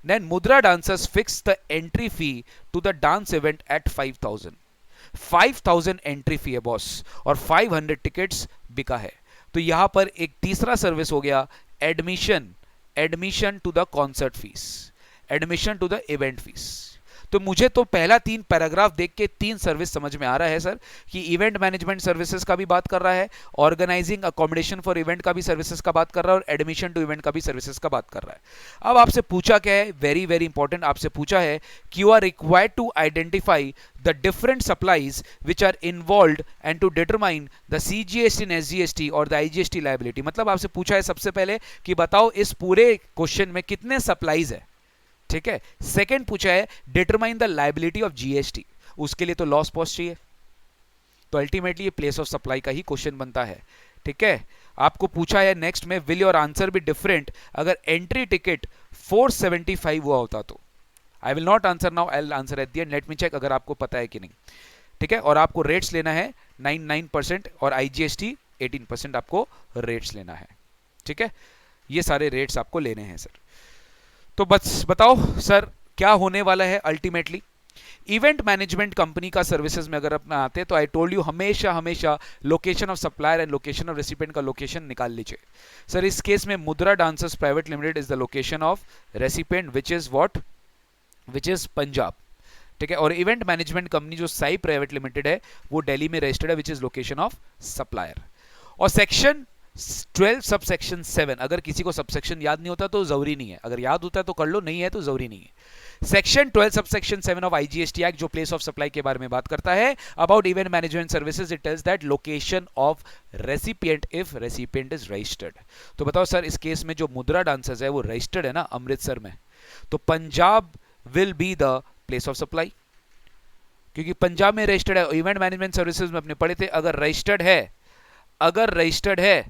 Then Mudra dancers fix the entry fee to the dance event at 5,000 entry fee है बॉस, और 500 टिकट्स बिका है। तो यहां पर एक तीसरा सर्विस हो गया admission to the concert fees, admission to the event fees. तो मुझे तो पहला 3 पैराग्राफ देख के 3 सर्विस समझ में आ रहा है सर, कि इवेंट मैनेजमेंट सर्विसेज का भी बात कर रहा है, ऑर्गेनाइजिंग अकोमोडेशन फॉर इवेंट का भी सर्विसेज का बात कर रहा है, और एडमिशन टू इवेंट का भी सर्विसेज का बात कर रहा है। अब आपसे पूछा क्या है, वेरी वेरी इंपॉर्टेंट, आपसे पूछा है कि you are required to identify the different supplies which are involved and to determine the CGST and SGST और the IGST liability। मतलब आपसे पूछा है सबसे पहले कि बताओ इस पूरे क्वेश्चन में कितने सप्लाईज है, ठीक है। सेकंड पूछा है determine the liability of GST, उसके लिए तो लॉस कॉस्ट चाहिए। तो अल्टीमेटली ये प्लेस ऑफ सप्लाई का ही क्वेश्चन बनता है, ठीक है। आपको पूछा है नेक्स्ट में will your answer be different अगर एंट्री टिकट 475 हुआ होता तो। I will not answer now, I will answer at the end, let me check अगर आपको पता है कि नहीं, ठीक है। और आपको रेट्स लेना है 99% और आईजीएसटी 18% आपको रेट्स लेना है, ठीक है। ये सारे रेट्स आपको लेने हैं सर। तो बस बताओ सर क्या होने वाला है अल्टीमेटली। इवेंट मैनेजमेंट कंपनी का सर्विसेज में अगर अपना आते हैं तो आई टोल्ड यू हमेशा हमेशा location of supplier and location of recipient का लोकेशन निकाल लीजिए सर। इस केस में मुद्रा dancers private limited is the location of recipient which is what, which is Punjab, ठीक है। और इवेंट मैनेजमेंट कंपनी जो साई प्राइवेट लिमिटेड है वो दिल्ली में रजिस्टर्ड है, which is location of supplier. और सेक्शन 12 सबसेक्शन 7, अगर किसी को सबसेक्शन याद नहीं होता तो जरूरी नहीं है, अगर याद होता है तो कर लो, नहीं है तो जरूरी नहीं है। Section 12 subsection 7 of IGST act जो प्लेस ऑफ सप्लाई के बारे में बात करता है about event management services, it tells that location of recipient if recipient is registered. तो बताओ सर इस केस में जो मुद्रा डांसर्स है वो रजिस्टर्ड है ना अमृतसर में, तो Punjab will be the place of supply, क्योंकि पंजाब में रजिस्टर्ड है। इवेंट मैनेजमेंट सर्विसेज में अपने पढ़े थे अगर रजिस्टर्ड है,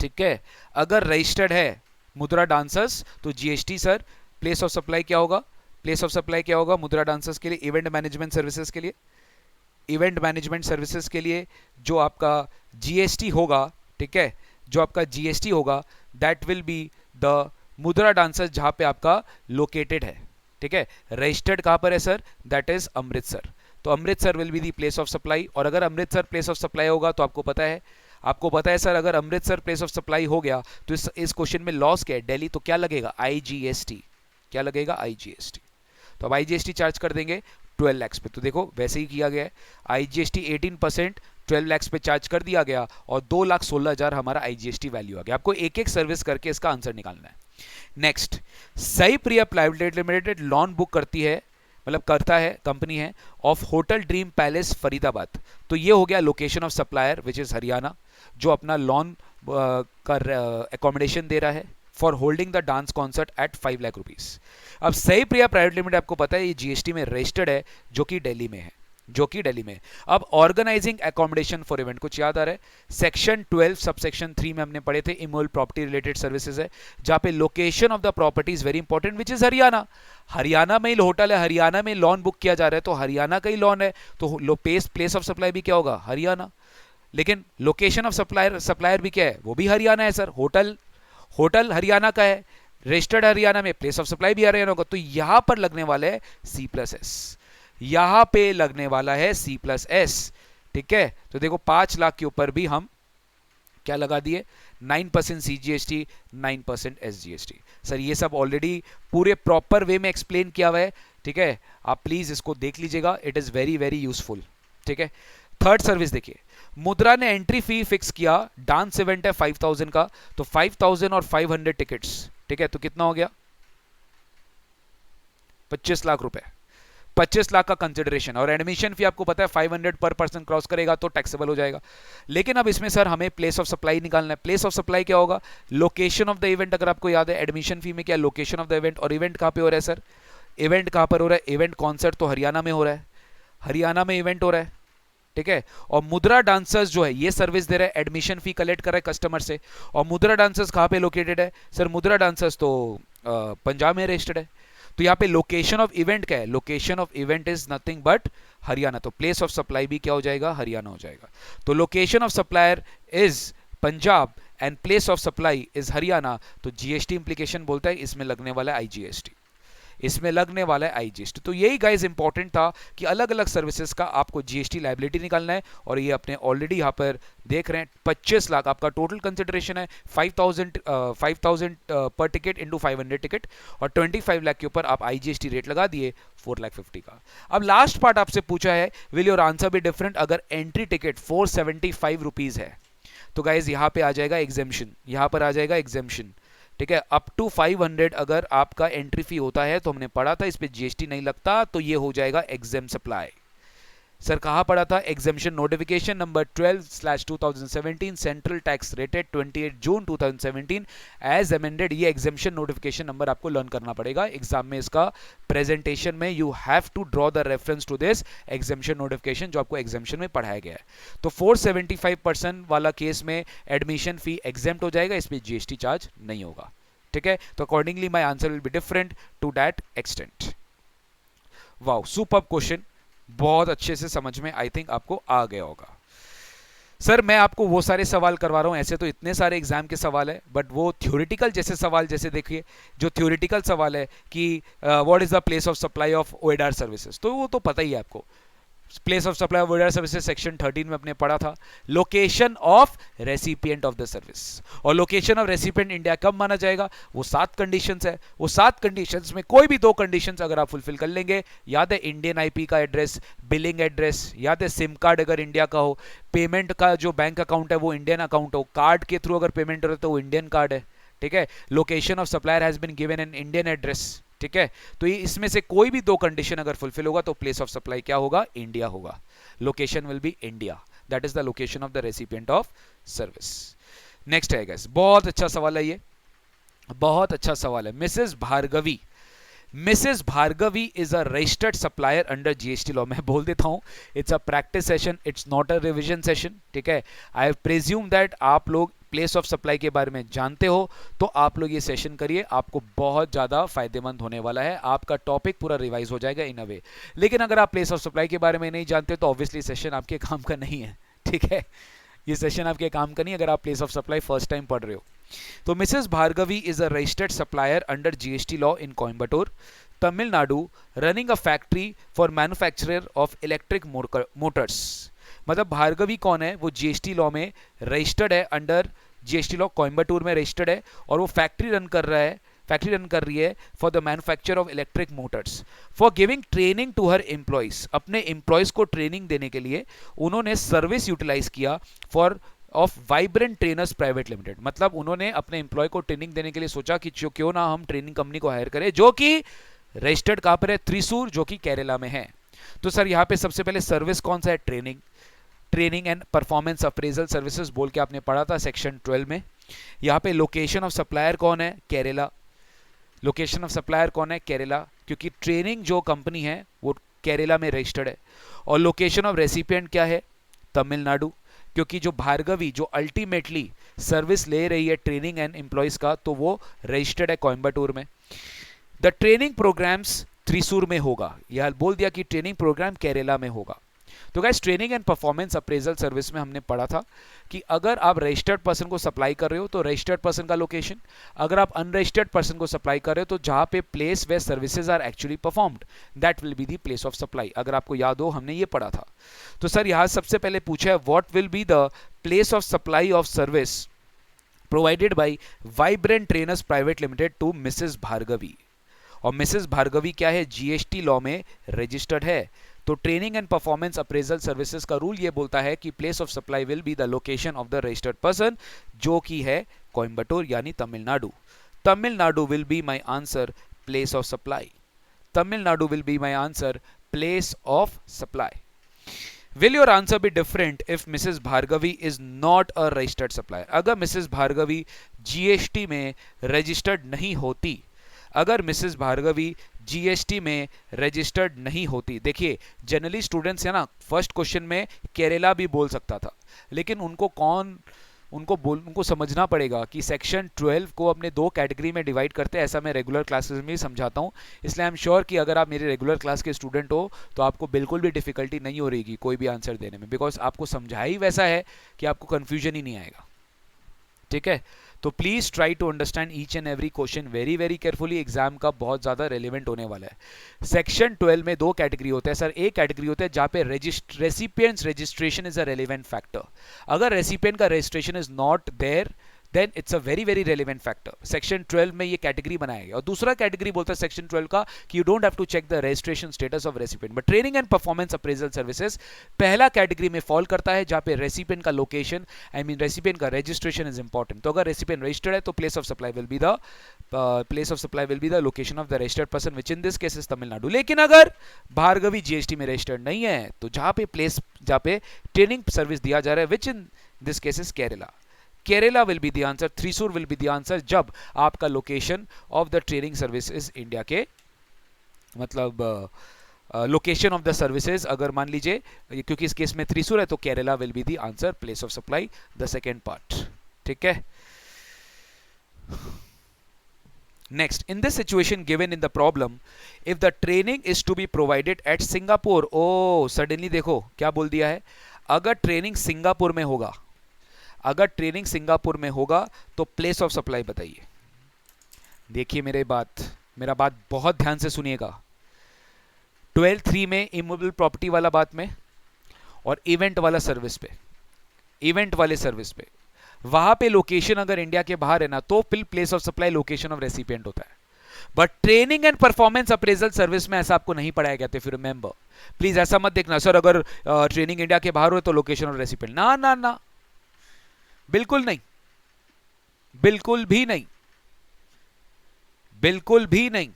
ठीक है, अगर रजिस्टर्ड है मुद्रा डांसर्स तो GST sir place of supply क्या होगा, प्लेस ऑफ सप्लाई क्या होगा मुद्रा डांसर्स के लिए, इवेंट मैनेजमेंट सर्विसेज के लिए, इवेंट मैनेजमेंट सर्विसेज के लिए जो आपका जीएसटी होगा, ठीक है, जो आपका जीएसटी होगा दैट विल बी द मुद्रा डांसर्स जहां पे आपका लोकेटेड है, ठीक है। रजिस्टर्ड कहां पर है सर, दैट इज अमृतसर, तो Amritsar will be the place of supply. और अगर अमृतसर प्लेस ऑफ सप्लाई होगा तो आपको पता है सर अगर अमृतसर प्लेस ऑफ सप्लाई हो गया तो इस क्वेश्चन में लॉस क्या है, दिल्ली, तो क्या लगेगा आईजीएसटी, क्या लगेगा आईजीएसटी। तो अब आईजीएसटी चार्ज कर देंगे 12 लाख पे, तो देखो वैसे ही किया गया है, आईजीएसटी 18% 12 लाख पे चार्ज कर दिया गया और 2,16,000 हमारा आईजीएसटी वैल्यू आ गया। आपको एक एक सर्विस करके इसका आंसर निकालना है। Next, Sai Priya private limited lawn book करती है, मतलब करता है, कंपनी है of Hotel Dream Palace Faridabad, तो ये हो गया location of supplier which is Haryana, जो अपना लोन का एकोमोडेशन दे रहा है for holding the dance concert at 5 lakh rupees. अब सई प्रिया प्राइवेट लिमिटेड आपको पता है ये जीएसटी में रजिस्टर्ड है जो कि दिल्ली में है, अब ऑर्गेनाइजिंग एकोमोडेशन फॉर इवेंट, कुछ याद आ रहा है, सेक्शन 12 सबसेक्शन 3 में हमने पढ़े थे इमोल प्रॉपर्टी रिलेटेड सर्विसेज है, जहां पे location of the property is very important which is Haryana में ही होटल है, हरियाणा में लॉन बुक किया जा रहा है, तो हरियाणा का ही लॉन है, तो प्लेस ऑफ सप्लाई भी क्या होगा, हरियाणा। लेकिन लोकेशन ऑफ सप्लायर भी क्या है, वो भी हरियाणा है सर, होटल हरियाणा का है, रजिस्टर्ड हरियाणा में, प्लेस ऑफ सप्लाई भी हरियाणा होगा, तो यहां पर लगने वाला है C+S, यहां पे लगने वाला है C+S, ठीक है। तो देखो 5 लाख के ऊपर भी हम क्या लगा दिए, 9% CGST, 9% SGST। सर ये सब ऑलरेडी पूरे प्रॉपर वे में एक्सप्लेन किया हुआ है, ठीक है, आप प्लीज इसको देख लीजिएगा, it is very very useful, ठीक है। थर्ड सर्विस देखिए, मुद्रा ने एंट्री फी फिक्स किया, डांस इवेंट है 5,000 का, तो 5,000 और 500 टिकट्स, ठीक है, तो कितना हो गया 25 लाख रुपए, 25 लाख का कंसिडरेशन, और एडमिशन फी आपको पता है 500 पर पर्सन क्रॉस करेगा तो टैक्सेबल हो जाएगा। लेकिन अब इसमें सर हमें प्लेस ऑफ सप्लाई निकालना है, प्लेस ऑफ सप्लाई क्या होगा, लोकेशन ऑफ द इवेंट, अगर आपको याद है एडमिशन फी में क्या लोकेशन ऑफ द इवेंट, और इवेंट कहां पे हो रहा है सर, इवेंट कहां पर हो रहा है, इवेंट कॉन्सर्ट तो हरियाणा में हो रहा है, हरियाणा में इवेंट हो रहा है, ठीक है। और मुद्रा डांसर्स जो है ये सर्विस दे रहा है, एडमिशन फी कलेक्ट कर रहा है कस्टमर से। और मुद्रा डांसर्स कहाँ पे लोकेटेड है सर? मुद्रा डांसर्स तो पंजाब में रजिस्टर्ड है। तो यहाँ पे लोकेशन ऑफ इवेंट क्या है? Location of event is nothing but Haryana. तो प्लेस ऑफ सप्लाई भी क्या हो जाएगा? हरियाणा हो जाएगा। तो location of supplier is Punjab and place of supply is Haryana. तो जीएसटी इंप्लीकेशन बोलता है इसमें लगने वाला है आईजीएसटी, इसमें लगने वाला है आईजीएसटी। तो यही गाइस इंपॉर्टेंट था कि अलग अलग सर्विसेज का आपको जीएसटी लायबिलिटी निकालना है। और ये अपने ऑलरेडी यहाँ पर देख रहे हैं 25 लाख आपका टोटल कंसिडरेशन है, 5000 पर टिकट इंटू 500 टिकट, और 25 लाख के ऊपर आप आईजीएसटी रेट लगा दिए 4,50,000 का। अब लास्ट पार्ट आपसे पूछा है will your answer be different अगर एंट्री टिकट 475 रुपीज है? तो गाइज यहाँ पे आ जाएगा एग्जेम्पशन, यहाँ पर आ जाएगा एग्जेम्पशन, ठीक है। अप टू 500 अगर आपका एंट्री फी होता है, तो हमने पढ़ा था इस पे जीएसटी नहीं लगता, तो ये हो जाएगा एग्जेम सप्लाई। सर कहाँ पढ़ा था? Exemption notification number 12/2017 central tax dated 28 June 2017 as amended. ये एग्जेम्पशन नोटिफिकेशन नंबर आपको लर्न करना पड़ेगा एग्जाम में। इसका प्रेजेंटेशन में you have to draw the reference to this exemption notification जो आपको एग्जेम्पशन में पढ़ाया गया है। तो 475% वाला केस में एडमिशन फी एग्जेम्प्ट हो जाएगा, इस पर जीएसटी चार्ज नहीं होगा, ठीक है। तो accordingly my answer will be different to that extent. Wow, superb question, बहुत अच्छे से समझ में आई थिंक आपको आ गया होगा। सर मैं आपको वो सारे सवाल करवा रहा हूं, ऐसे तो इतने सारे एग्जाम के सवाल है, बट वो थ्योरेटिकल जैसे सवाल, जैसे देखिए जो थ्योरेटिकल सवाल है कि what is the place of supply of OIDAR services, तो वो तो पता ही है आपको। Place of supply of OIDAR services section 13 में अपने पढ़ा था। Location of recipient of the service, और लोकेशन ऑफ रेसिपिएंट इंडिया कब माना जाएगा? वो 7 कंडीशंस है, वो 7 कंडीशंस में कोई भी 2 कंडीशंस अगर आप फुलफिल कर लेंगे, याद है इंडियन आईपी का एड्रेस, बिलिंग एड्रेस, याद है सिम कार्ड अगर इंडिया का हो, पेमेंट का जो बैंक अकाउंट है वो इंडियन अकाउंट हो, कार्ड के थ्रू अगर पेमेंट हो तो वो इंडियन कार्ड है, ठीक है। Location of supplier has been given an Indian address, ठीक है। तो ये इसमें से कोई भी 2 कंडीशन अगर फुलफिल होगा तो प्लेस ऑफ सप्लाई क्या होगा? इंडिया होगा। Location will be India, that is the location of the recipient of service. Next है गाइस, बहुत अच्छा सवाल है ये, बहुत अच्छा सवाल है। Mrs Bhargavi, Mrs Bhargavi is a registered supplier under GST law. मैं बोल देता हूं it's a practice session, it's not a revision session, ठीक है। आई प्रिज्यूम दैट आप लोग प्लेस ऑफ सप्लाई के बारे में जानते हो, तो आप लोग ये सेशन करिए, आपको बहुत ज़्यादा फायदेमंद होने वाला है, आपका टॉपिक पूरा रिवाइज हो जाएगा इन अ वे। लेकिन अगर आप प्लेस ऑफ सप्लाई के बारे में नहीं जानते तो ऑब्वियसली सेशन आपके काम का नहीं है, ठीक है। ये सेशन आपके काम का नहीं अगर आप place of supply first time पढ़ रहे हो। तो Mrs Bhargavi is a registered supplier under GST law in Coimbatore, Tamil Nadu, running a factory for manufacturer of electric Motors. मतलब भार्गवी कौन है? वो जीएसटी लॉ में रजिस्टर्ड है, अंडर जीएसटी लॉ कोयम्बटूर में रजिस्टर्ड है, और वो फैक्ट्री रन कर रहा है, फैक्ट्री रन कर रही है for the manufacture of electric motors, for giving training to her employees. अपने एम्प्लॉइज को ट्रेनिंग देने के लिए उन्होंने सर्विस यूटिलाइज किया for of Vibrant Trainers private limited. मतलब उन्होंने अपने एम्प्लॉय को ट्रेनिंग देने के लिए सोचा कि क्यों ना हम ट्रेनिंग कंपनी को हायर करें, जो कि रजिस्टर्ड कहां पर है? त्रिशूर, जो कि केरला में है। तो सर यहाँ पे सबसे पहले सर्विस कौन सा है? Training, training and performance appraisal services बोल के आपने पढ़ा था सेक्शन 12 में। यहाँ पे लोकेशन ऑफ सप्लायर कौन है? केरला। लोकेशन ऑफ सप्लायर कौन है? केरला, क्योंकि ट्रेनिंग जो कंपनी है वो केरला में रजिस्टर्ड है। और लोकेशन ऑफ रेसिपिएंट क्या है? तमिलनाडु, क्योंकि जो भार्गवी जो अल्टीमेटली सर्विस ले रही है ट्रेनिंग एंड एम्प्लॉइज का, तो वो रजिस्टर्ड है कोयम्बटूर में। द ट्रेनिंग प्रोग्राम्स त्रिशूर में होगा, यह बोल दिया कि ट्रेनिंग प्रोग्राम केरला में होगा। तो guys training and performance appraisal service में हमने पढ़ा था कि अगर आप रजिस्टर्ड पर्सन को सप्लाई कर रहे हो तो रजिस्टर्ड पर्सन का लोकेशन, अगर आप अनरजिस्टर्ड पर्सन को सप्लाई कर रहे हो तो जहां पे place where services are actually performed, that will be the place of supply. अगर आपको याद हो हमने ये पढ़ा था। तो सर यहां सबसे पहले पूछा है what will be the place of supply of service provided by Vibrant Trainers private limited to Mrs Bhargavi. और मिसेस भार्गवी क्या है? जीएसटी लॉ में रजिस्टर्ड है। तो training and performance appraisal services का रूल ये बोलता है कि place of supply will be the location of the registered person, जो कि है कोयम्बटूर यानी Tamil Nadu. Tamil Nadu will be my answer, place of supply. Tamil Nadu will be my answer, place of supply. Will your answer be different if Mrs. Bhargavi is not a registered supplier? अगर Mrs. Bhargavi GST में registered नहीं होती, अगर Mrs Bhargavi GST में registered नहीं होती। देखिए generally students है ना, फर्स्ट क्वेश्चन में केरला भी बोल सकता था, लेकिन उनको समझना पड़ेगा कि सेक्शन 12 को अपने दो कैटेगरी में डिवाइड करते हैं। ऐसा मैं रेगुलर क्लासेस में भी समझाता हूँ, इसलिए आई एम श्योर कि अगर आप मेरे रेगुलर क्लास के स्टूडेंट हो तो आपको बिल्कुल भी डिफिकल्टी नहीं हो रही कोई भी आंसर देने में, बिकॉज आपको समझाया ही वैसा है कि आपको कन्फ्यूजन ही नहीं आएगा। ठीक है, तो please try to understand each and every question very very carefully, exam का बहुत ज्यादा रेलिवेंट होने वाला है। सेक्शन 12 में दो कैटेगरी होते हैं सर। एक कैटेगरी होता है जहां पे recipient's registration is a relevant factor. अगर रेसिपिएंट का registration is not there then it's a very very relevant factor. Section 12 में ये कैटेगरी बनाया गया। और दूसरा कैटेगरी बोलता है सेक्शन 12 का कि you don't have to check the registration status of recipient but training and performance appraisal services पहला कैटेगरी में फॉल करता है, जहां पे रेसिपिएंट का लोकेशन रेसिपिएंट का रजिस्ट्रेशन इज इंपॉर्टेंट। तो अगर रेसिपिएंट रजिस्टर्ड है तो place of supply will be the location of the registered person which in this case is Tamil Nadu. लेकिन अगर भार्गवी जीएसटी में रजिस्टर्ड नहीं है तो जहां पे ट्रेनिंग सर्विस दिया जा रहा है which in this case is Kerala. Kerala will be the answer, Thrissur will be the answer जब आपका location of the training services India के मतलब लोकेशन ऑफ द सर्विसेज अगर मान लीजिए, क्योंकि इस केस में थ्रीसूर है तो Kerala will be the answer, place of supply the second part. ठीक है, next, in this situation given in the problem if the training is to be provided at Singapore. Oh suddenly देखो क्या बोल दिया है, अगर ट्रेनिंग सिंगापुर में होगा, अगर ट्रेनिंग सिंगापुर में होगा तो प्लेस ऑफ सप्लाई बताइए। देखिए मेरा बात बहुत ध्यान से सुनिएगा। 12(3) में इमूवेबल प्रॉपर्टी वाला बात में और इवेंट वाला सर्विस पे, इवेंट वाले सर्विस पे वहां पे लोकेशन अगर इंडिया के बाहर है ना तो फिर place of supply location of recipient होता है। But training and performance appraisal service में ऐसा आपको नहीं पढ़ाया गया था। इफ यू रिमेंबर, प्लीज ऐसा मत देखना सर अगर ट्रेनिंग इंडिया के बाहर हो तो लोकेशन ऑफ रेसिपिएंट, ना ना ना, बिल्कुल नहीं, बिल्कुल भी नहीं, बिल्कुल भी नहीं।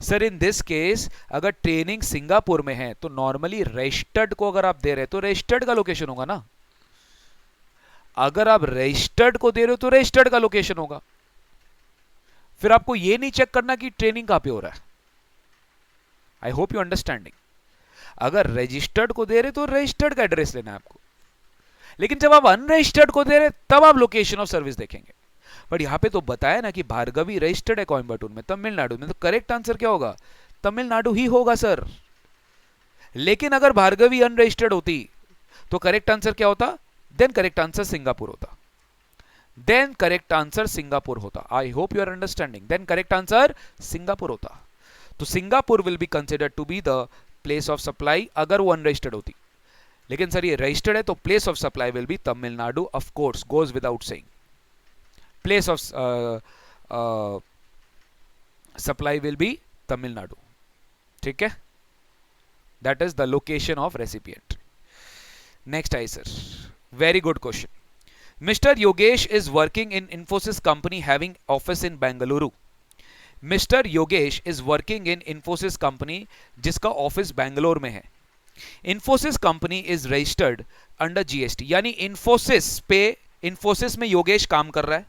सर इन दिस केस अगर ट्रेनिंग सिंगापुर में है तो नॉर्मली रजिस्टर्ड को अगर आप दे रहे हैं तो रजिस्टर्ड का लोकेशन होगा ना। अगर आप रजिस्टर्ड को दे रहे हो तो रजिस्टर्ड का लोकेशन होगा। फिर आपको यह नहीं चेक करना कि ट्रेनिंग कहां पे हो रहा है। आई होप यू अंडरस्टैंडिंग। अगर रजिस्टर्ड को दे रहे तो रजिस्टर्ड का एड्रेस लेना है आपको, लेकिन जब आप अनरजिस्टर्ड को दे रहे तब आप लोकेशन ऑफ सर्विस देखेंगे। बट यहां पे तो बताया ना कि भार्गवी रजिस्टर्ड है कोयंबटूर में, तमिलनाडु में, तो करेक्ट आंसर क्या होगा, तमिलनाडु ही होगा सर। लेकिन अगर भार्गवी अनरजिस्टर्ड होती तो करेक्ट आंसर क्या होता, देन करेक्ट आंसर सिंगापुर होता, देन करेक्ट आंसर सिंगापुर होता। I hope you are understanding, then correct answer Singapore होता। तो Singapore will be considered to be the place of supply अगर वो अनरजिस्टर्ड होती। लेकिन सर ये रजिस्टर्ड है तो place of supply will B Tamil Nadu, of course, goes without saying. Place of supply will B Tamil Nadu. ठीक है, that is the location of recipient. Next I sir, very good question. Mister Yogesh is working in Infosys company having office in Bengaluru. Mister Yogesh is working in Infosys company जिसका office Bangalore में है। Infosys company is registered under GST, यानी इंफोसिस में योगेश काम कर रहा है,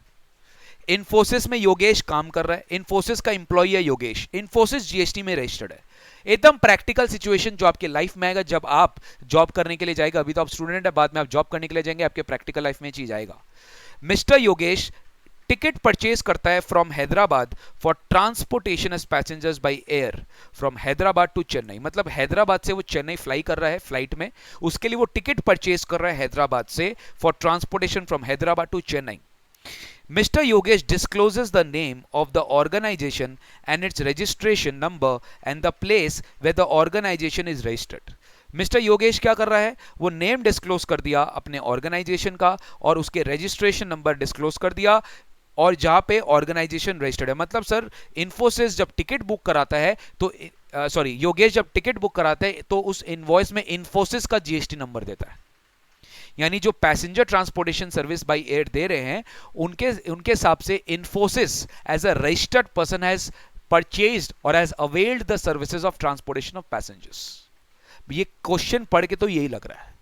इंफोसिस में योगेश काम कर रहा है, इंफोसिस का इंप्लॉई है योगेश, इंफोसिस जीएसटी में रजिस्टर्ड है। एकदम प्रैक्टिकल सिचुएशन जो आपके लाइफ में आएगा जब आप जॉब करने के लिए जाएगा। अभी तो आप स्टूडेंट है, बाद में आप जॉब करने के लिए जाएंगे, आपके प्रैक्टिकल लाइफ में चीज आएगा। मिस्टर योगेश टिकट परचेज करता है from Hyderabad for transportation as passengers by air from Hyderabad to Chennai. मतलब हैदराबाद से वो चेन्नई फ्लाई कर रहा है फ्लाइट में, उसके लिए वो टिकट परचेज कर रहा है हैदराबाद से for transportation from Hyderabad to Chennai. Mr. Yogesh discloses the name of the organization and its registration number and the place where the organization is registered. Mister Yogesh क्या कर रहा है, वो नेम डिस्क्लोज कर दिया अपने ऑर्गेनाइजेशन का और उसके रजिस्ट्रेशन नंबर डिस्क्लोज कर दिया और जहां पे ऑर्गेनाइजेशन रजिस्टर्ड है। मतलब सर इन्फोसिस जब टिकट बुक कराता है तो योगेश जब टिकट बुक कराता है तो उस इनवॉइस में इन्फोसिस का जीएसटी नंबर देता है। यानी जो passenger transportation service by air दे रहे हैं उनके हिसाब से Infosys as a registered person has purchased और has availed the services of transportation of passengers. ये क्वेश्चन पढ़ के तो यही लग रहा है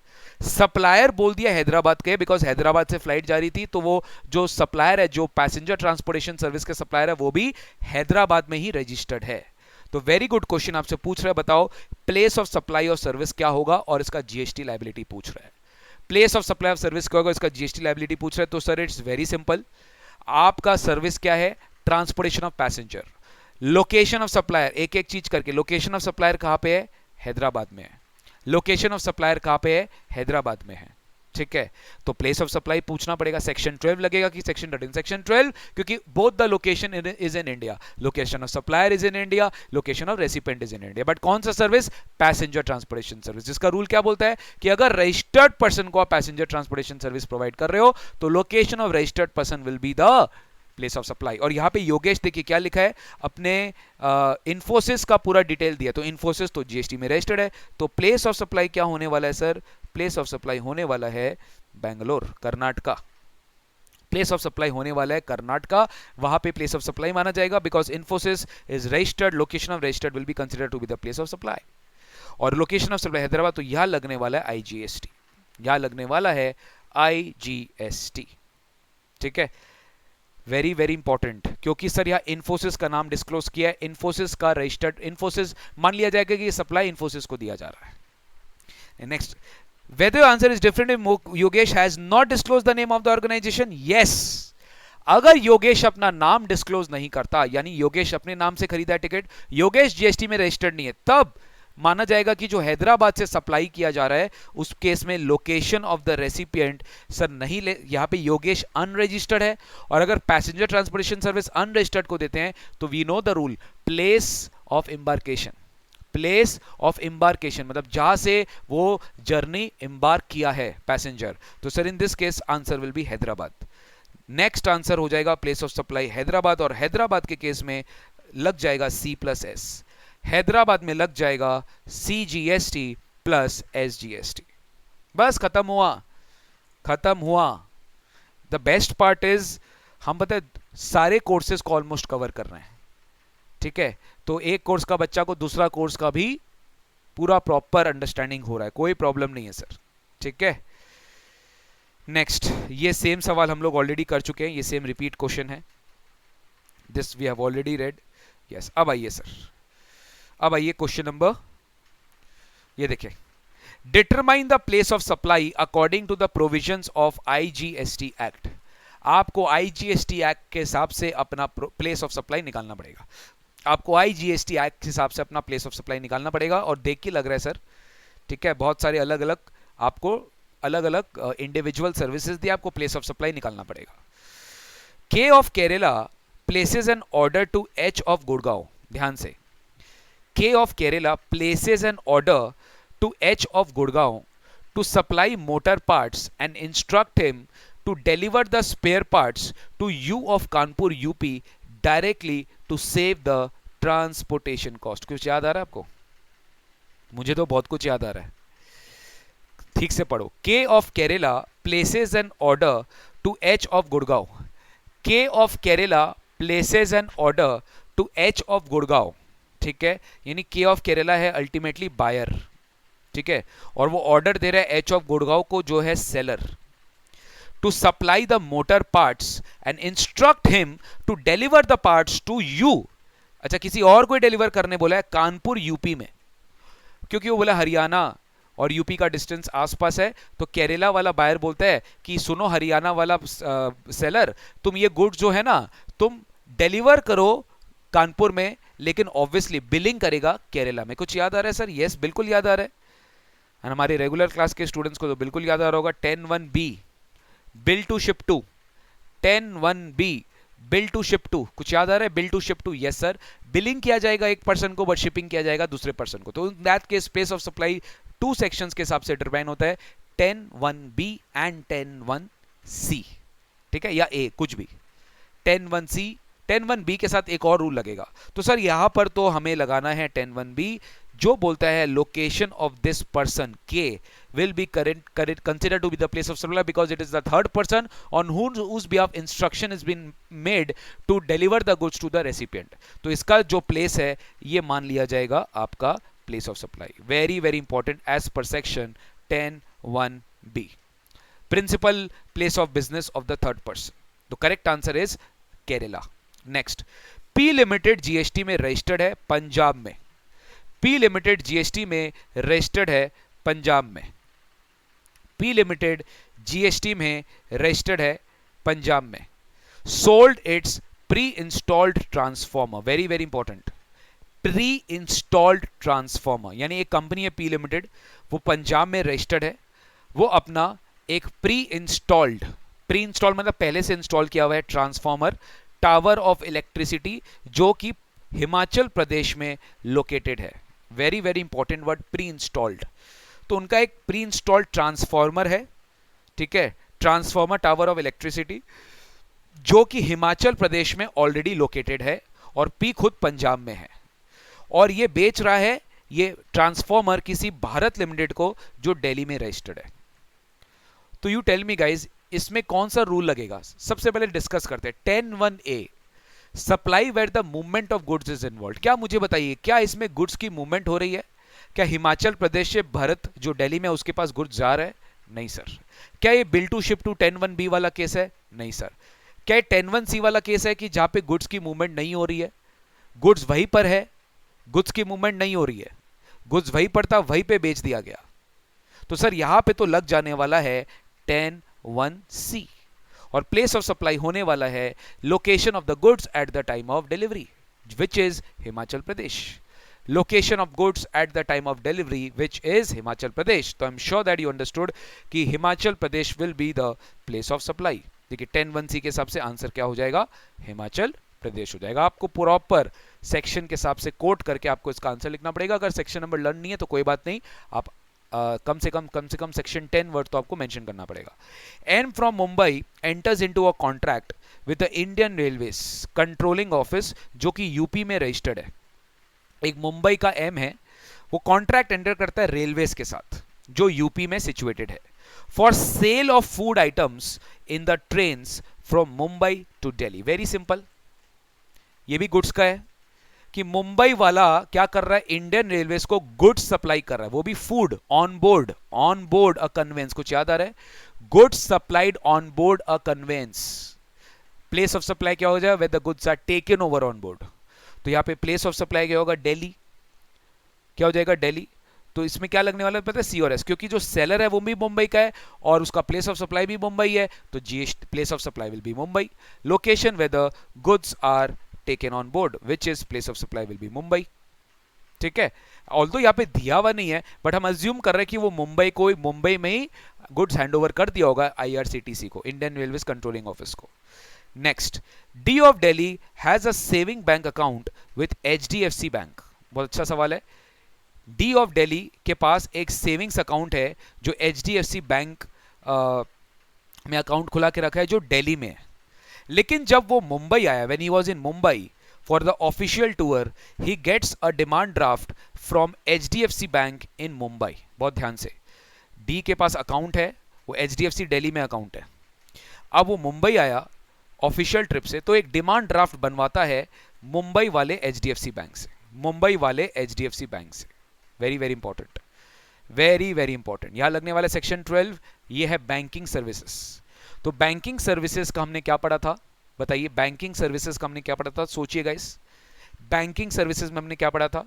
सप्लायर बोल दिया हैदराबाद के, बिकॉज हैदराबाद से फ्लाइट जा रही थी, तो वो जो सप्लायर है, जो पैसेंजर ट्रांसपोर्टेशन सर्विस के सप्लायर है, वो भी हैदराबाद में ही रजिस्टर्ड है। तो वेरी गुड क्वेश्चन आपसे पूछ रहा है, बताओ place of supply of service क्या होगा, और इसका जीएसटी लायबिलिटी पूछ रहा है। Place of supply of service क्या होगा, इसका जीएसटी लायबिलिटी पूछ रहा है। तो सर इट्स वेरी सिंपल, आपका सर्विस क्या है, transportation of passenger. Location of supplier, एक एक चीज करके, लोकेशन ऑफ सप्लायर कहां पे है, हैदराबाद में है। लोकेशन ऑफ सप्लायर कहां पे है, हैदराबाद में है, ठीक है। तो प्लेस ऑफ सप्लाई पूछना पड़ेगा, सेक्शन 12 लगेगा कि सेक्शन 13, सेक्शन 12, क्योंकि both the location is in India, location of supplier is in India, location of recipient is in India. But कौन सा सर्विस, पैसेंजर ट्रांसपोर्टेशन सर्विस, जिसका रूल क्या बोलता है कि अगर रजिस्टर्ड पर्सन को आप पैसेंजर ट्रांसपोर्टेशन सर्विस प्रोवाइड कर रहे हो, तो location of registered person will be the place of supply. और यहां पे योगेश देखिए क्या लिखा है, अपने इन्फोसिस का पूरा डिटेल दिया, तो इन्फोसिस तो जीएसटी में रजिस्टर्ड है, तो प्लेस ऑफ सप्लाई क्या होने वाला है सर, प्लेस ऑफ सप्लाई होने वाला है Bangalore, Karnataka. Place of supply होने वाला है कर्नाटका, वहां पे प्लेस ऑफ सप्लाई माना जाएगा, because Infosys is registered, location of registered will be considered to be the place of supply. और लोकेशन ऑफ सप्लाई हैदराबाद, तो यहां लगने वाला है आईजीएसटी, यहां लगने वाला है आईजीएसटी, ठीक है। वेरी वेरी इंपॉर्टेंट, क्योंकि सर यहाँ इन्फोसिस का नाम डिस्क्लोज किया है, इन्फोसिस का रजिस्टर्ड, इन्फोसिस मान लिया जाएगा कि सप्लाई इन्फोसिस को दिया जा रहा है। Next, whether your answer is different if Yogesh has not disclosed the name of the organization, yes, अगर योगेश अपना नाम डिस्क्लोज नहीं करता, यानी योगेश अपने नाम से खरीदा टिकट, योगेश जीएसटी में रजिस्टर्ड नहीं है, तब माना जाएगा कि जो हैदराबाद से सप्लाई किया जा रहा है उस केस में location of the recipient sir नहीं ले, यहां पे योगेश अनरजिस्टर्ड है। और अगर पैसेंजर ट्रांसपोर्टेशन सर्विस अनरजिस्टर्ड को देते हैं तो we know the rule, place of embarkation, place of embarkation मतलब जहां से वो जर्नी एम्बार्क किया है पैसेंजर, तो sir in this case answer will B Hyderabad. Next answer हो जाएगा प्लेस ऑफ सप्लाई हैदराबाद, और हैदराबाद के केस में लग जाएगा C+S, हैदराबाद में लग जाएगा CGST प्लस SGST। बस खत्म हुआ, खत्म हुआ। द बेस्ट पार्ट इज हम पता है सारे कोर्सेज को ऑलमोस्ट कवर कर रहे हैं, ठीक है। तो एक कोर्स का बच्चा को दूसरा कोर्स का भी पूरा प्रॉपर अंडरस्टैंडिंग हो रहा है, कोई प्रॉब्लम नहीं है सर, ठीक है। नेक्स्ट, ये सेम सवाल हम लोग ऑलरेडी कर चुके हैं, ये सेम रिपीट क्वेश्चन है, this we have already read, yes. अब आइए सर, अब आइए क्वेश्चन नंबर, ये देखिए, determine the place of supply according to the provisions of IGST act. आपको IGST एक्ट के हिसाब से अपना प्लेस ऑफ सप्लाई निकालना पड़ेगा, आपको IGST एक्ट के हिसाब से अपना प्लेस ऑफ सप्लाई निकालना पड़ेगा। और देख के लग रहा है सर, ठीक है, बहुत सारे अलग अलग आपको अलग अलग इंडिविजुअल सर्विसेज दिए, आपको प्लेस ऑफ सप्लाई निकालना पड़ेगा। K of Kerala places an order to H of Gurgaon, ध्यान से, K of Kerala places an order to H of Gurgaon to supply motor parts and instruct him to deliver the spare parts to U of Kanpur UP directly to save the transportation cost। कुछ याद आ रहा है आपको? मुझे तो बहुत कुछ याद आ रहा है, ठीक से पढ़ो। K of Kerala places an order to H of Gurgaon, K of Kerala places an order to H of Gurgaon, ठीक है, यानी के ऑफ केरला है अल्टीमेटली बायर, ठीक है, और वो ऑर्डर दे रहा है H ऑफ गुड़गांव को जो है seller, to supply the motor parts and instruct him to deliver the parts to you. अच्छा, किसी और को डिलीवर करने बोला है, कानपुर यूपी में, क्योंकि वो बोला हरियाणा और यूपी का डिस्टेंस आसपास है, तो केरला वाला बायर बोलता है कि सुनो हरियाणा वाला सेलर, तुम ये गुड्स जो है ना तुम डिलीवर करो कानपुर में, लेकिन ऑब्वियसली बिलिंग करेगा केरला में। कुछ याद आ रहा है सर? यस, बिल्कुल याद आ रहा है। हमारे रेगुलर क्लास के स्टूडेंट्स को तो बिल्कुल याद आ रहा होगा। 10(1)B bill to ship to, 10(1)B bill to ship to, कुछ याद आ रहा है? Bill to ship to, yes sir, billing किया जाएगा एक पर्सन को बट शिपिंग किया जाएगा दूसरे पर्सन को। तो in that case place of supply 2 sections के हिसाब से डिटरमाइन होता है, 10(1)B एंड 10(1)C, ठीक है, या A कुछ भी। 10(1)C 10(1)B के साथ एक और रूल लगेगा, तो सर यहां पर तो हमें लगाना है 10(1)B जो बोलता है location of this person K will be considered to be the place of supply because it is the third person on whose behalf instruction has been made to deliver the goods to the recipient। तो इसका जो place है ये मान लिया जाएगा आपका place of supply. Very very important as per section 10(1)B। B, principal place of business of the third person. The correct answer is Kerala. Next, P limited GST में रजिस्टर्ड है पंजाब में। पी लिमिटेड जीएसटी में registered है पंजाब में। P limited GST में registered है पंजाब में। Sold its pre installed transformer, very very important, pre installed transformer, यानी एक कंपनी है पी लिमिटेड, वो पंजाब में रजिस्टर्ड है, वो अपना एक प्री इंस्टॉल्ड मतलब पहले से इंस्टॉल किया हुआ है ट्रांसफॉर्मर, टावर ऑफ इलेक्ट्रिसिटी, जो कि हिमाचल प्रदेश में लोकेटेड है। Very very important word, pre installed. तो उनका एक प्री इंस्टॉल्ड ट्रांसफॉर्मर है, ठीक है, ट्रांसफॉर्मर टावर ऑफ इलेक्ट्रिसिटी, जो कि हिमाचल प्रदेश में ऑलरेडी लोकेटेड है और पी खुद पंजाब में है, और ये बेच रहा है ये ट्रांसफॉर्मर किसी भारत लिमिटेड को जो दिल्ली में रजिस्टर्ड है। तो यू टेल मी गाइज, इसमें कौन सा रूल लगेगा? सबसे पहले डिस्कस करते हैं 10(1)(a), supply where the movement of goods is involve. क्या मुझे बताइए, क्या इसमें गुड्स की मूवमेंट हो रही है? क्या हिमाचल प्रदेश से भारत जो दिल्ली में उसके पास गुड्स जा रहा है? नहीं सर। क्या ये bill to ship to 10(1)(b) वाला केस है? नहीं सर। क्या 10(1)(c) वाला केस है कि जहां पे गुड्स की मूवमेंट नहीं हो रही है, गुड्स वहीं पर है, गुड्स की मूवमेंट नहीं हो रही है, गुड्स वहीं पर था, वहीं पे बेच दिया गया? तो सर यहां पे तो लग जाने वाला है 10(1)(c), और प्लेस ऑफ सप्लाई होने वाला है location of the goods at the time of delivery, which is Himachal Pradesh. Location of goods at the time of delivery which is Himachal Pradesh. तो I am sure that you understood कि Himachal Pradesh will be the place of supply. देखिए 10(1)(c) के हिसाब से answer क्या हो जाएगा? हिमाचल प्रदेश हो जाएगा। आपको प्रॉपर सेक्शन के हिसाब से कोट करके आपको इसका आंसर लिखना पड़ेगा। अगर सेक्शन नंबर लर्न नहीं है तो कोई बात नहीं, आप कम से कम सेक्शन 10 वर्ड तो आपको मेंशन करना पड़ेगा। And from Mumbai enters into a contract with the Indian railways controlling office, जो कि यूपी में रजिस्टर्ड है। एक मुंबई का एम है, वो कॉन्ट्रैक्ट एंटर करता है रेलवेज के साथ जो यूपी में सिचुएटेड है, for sale of food items in the trains from Mumbai to Delhi. Very simple, ये भी गुड्स का है कि मुंबई वाला क्या कर रहा है, इंडियन रेलवेज को गुड्स सप्लाई कर रहा है, वो भी food on board a conveyance. कुछ याद आ रहा है? Goods supplied on board a conveyance. Place of supply क्या हो जाएगा? Where the goods are taken over on board. तो यहां पे प्लेस ऑफ सप्लाई क्या होगा? दिल्ली। क्या हो जाएगा? दिल्ली। तो इसमें क्या लगने वाला है पता है? सी और एस, क्योंकि जो सेलर है वो भी मुंबई का है और उसका प्लेस ऑफ सप्लाई भी मुंबई है, तो GST place of supply will be Mumbai. Location where the goods are taken on board which is place of supply will be Mumbai. ठीक है, ऑल्दो यहाँ पे दिया हुआ नहीं है, बट हम अज्यूम कर रहे हैं कि वो मुंबई में ही गुड्स हैंडओवर कर दिया होगा आईआरसीटीसी को, इंडियन रेलवेज कंट्रोलिंग ऑफिस को। Next, D of Delhi has a saving bank account with HDFC bank. बहुत अच्छा सवाल है। डी ऑफ दिल्ली के पास एक सेविंग्स अकाउंट है जो एचडीएफसी बैंक में अकाउंट खुला के रखा है, जो दिल्ली में है। लेकिन जब वो मुंबई आया, when he was in Mumbai for the official tour, he gets a demand draft from HDFC bank in Mumbai. बहुत ध्यान से, डी के पास अकाउंट है, वो एचडीएफसी दिल्ली में अकाउंट है। अब वो मुंबई आया ऑफिशियल ट्रिप से, तो एक डिमांड ड्राफ्ट बनवाता है मुंबई वाले एचडीएफसी बैंक से, मुंबई वाले एचडीएफसी बैंक से। Very very important, very very important. यहां लगने वाला सेक्शन 12 ये है बैंकिंग सर्विसेज। तो बैंकिंग सर्विसेज का हमने क्या पढ़ा था? बताइए, बैंकिंग सर्विसेज का हमने क्या पढ़ा था? सोचिए गाइस, बैंकिंग सर्विसेज में हमने क्या पढ़ा था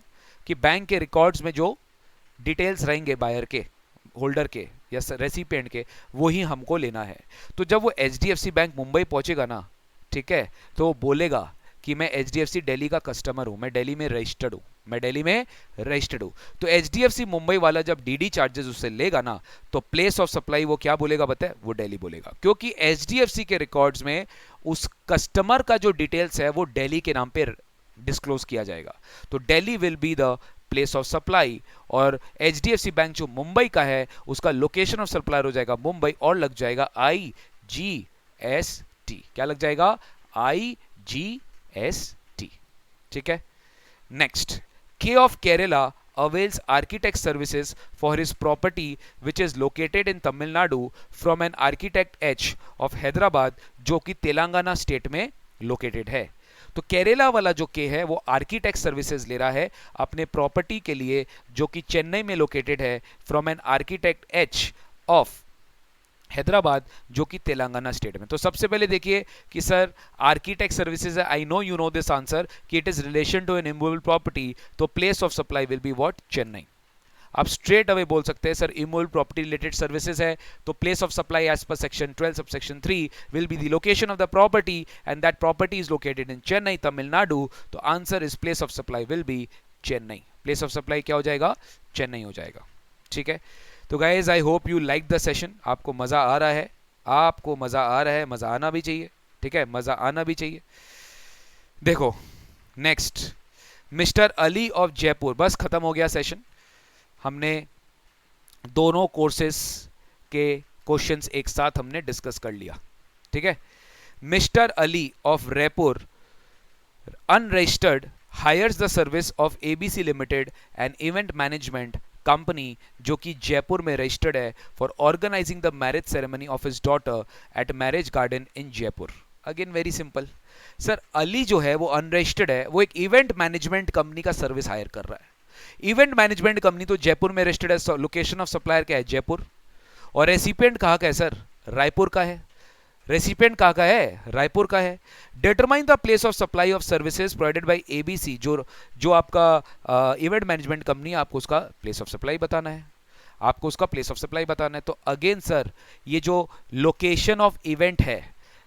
कि बैंक के रिकॉर्ड्स में जो डिटेल्स रहेंगे बायर के, होल्डर के या रेसिपिएंट के, वही हमको लेना है। तो जब वो एचडीएफसी बैंक मुंबई पहुंचेगा ना, ठीक है, तो वो बोलेगा कि मैं एचडीएफसी दिल्ली का कस्टमर हूं, मैं दिल्ली में रजिस्टर्ड हूं, मैं दिल्ली में रजिस्टर्ड हूं। तो एचडीएफसी मुंबई वाला जब डीडी चार्जेस उससे लेगा ना, तो प्लेस ऑफ सप्लाई वो क्या बोलेगा बताए? वो दिल्ली बोलेगा, क्योंकि एचडीएफसी के रिकॉर्ड्स में उस कस्टमर का जो डिटेल्स है वो दिल्ली के नाम पे डिस्क्लोज किया जाएगा। तो Delhi will be the place of supply, और एचडीएफसी बैंक जो मुंबई का है उसका लोकेशन ऑफ सप्लाई हो जाएगा मुंबई, और लग जाएगा IGST। क्या लग जाएगा? IGST। ठीक है। नेक्स्ट, के of Kerala avails architect services for his property which is located in Tamil Nadu from an architect H of Hyderabad, जो कि तेलंगाना स्टेट में लोकेटेड है। तो केरला वाला जो के है वो आर्किटेक्ट सर्विसेज ले रहा है अपने प्रॉपर्टी के लिए, जो कि चेन्नई में लोकेटेड है, from an architect H of Hyderabad जो कि तेलंगाना स्टेट में। तो सबसे पहले देखिए कि सर आर्किटेक्ट सर्विसेज है, I know you know this answer कि it is relation to an immovable property, तो place of supply will be what, Chennai. आप स्ट्रेट अवे बोल सकते हैं sir immovable property related services है, तो place of supply as per section 12 sub section 3 will be the location of the property and that property is located in Chennai Tamil Nadu, तो answer is place of supply will B Chennai. Place of supply क्या हो जाएगा, चेन्नई हो जाएगा। ठीक है, तो guys I hope you like the session, आपको मजा आ रहा है, आपको मजा आ रहा है, मजा आना भी चाहिए। ठीक है, मजा आना भी चाहिए। देखो next, mister Ali of Jaipur, बस खत्म हो गया सेशन। हमने दोनों कोर्सेस के क्वेश्चंस एक साथ हमने डिस्कस कर लिया। ठीक है, mister Ali of Raipur unregistered hires the service of ABC limited and event management company जो कि जयपुर में रजिस्टर्ड है for organising the marriage ceremony of his daughter at marriage garden in Jaipur. Again very simple sir, Ali जो है वो अनरजिस्टर्ड है, वो एक इवेंट मैनेजमेंट कंपनी का सर्विस हायर कर रहा है। इवेंट मैनेजमेंट कंपनी तो जयपुर में रजिस्टर्ड है, लोकेशन ऑफ सप्लायर क्या है, जयपुर, और रेसिपिएंट कहाँ का है सर, रायपुर का है। रेसिपिएंट कहाँ का है, रायपुर का है। Determine the place of supply of services provided by ABC, जो आपका इवेंट मैनेजमेंट कंपनी, आपको उसका प्लेस ऑफ सप्लाई बताना है, आपको उसका प्लेस ऑफ सप्लाई बताना है। तो अगेन सर ये जो लोकेशन ऑफ इवेंट है,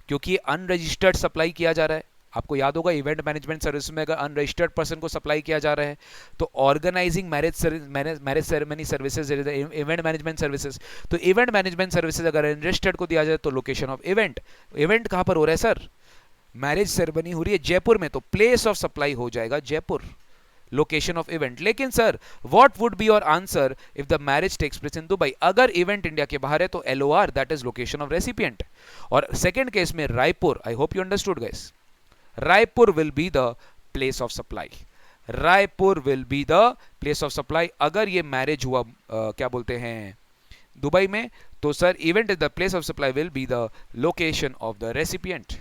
क्योंकि अनरजिस्टर्ड सप्लाई किया जा रहा है, आपको याद होगा इवेंट मैनेजमेंट सर्विस में अगर अनरजिस्टर्ड पर्सन को सप्लाई किया जा रहा है तो organising marriage ceremony services, event management services, तो इवेंट मैनेजमेंट सर्विसेज अगर अनरजिस्टर्ड को दिया जाए तो लोकेशन ऑफ इवेंट, इवेंट कहां पर हो रहा है सर, मैरिज सेरेमनी हो रही है जयपुर में, तो प्लेस ऑफ सप्लाई हो जाएगा जयपुर, लोकेशन ऑफ इवेंट। लेकिन sir what would be your answer if the marriage takes place in Dubai, अगर इवेंट इंडिया के बाहर है तो LOR that is location of recipient, और सेकंड केस में Raipur, I hope you understood guys, Raipur will be the place of supply, Raipur will be the place of supply. अगर ये marriage हुआ क्या बोलते हैं दुबई में, तो sir event is the place of supply will be the location of the recipient.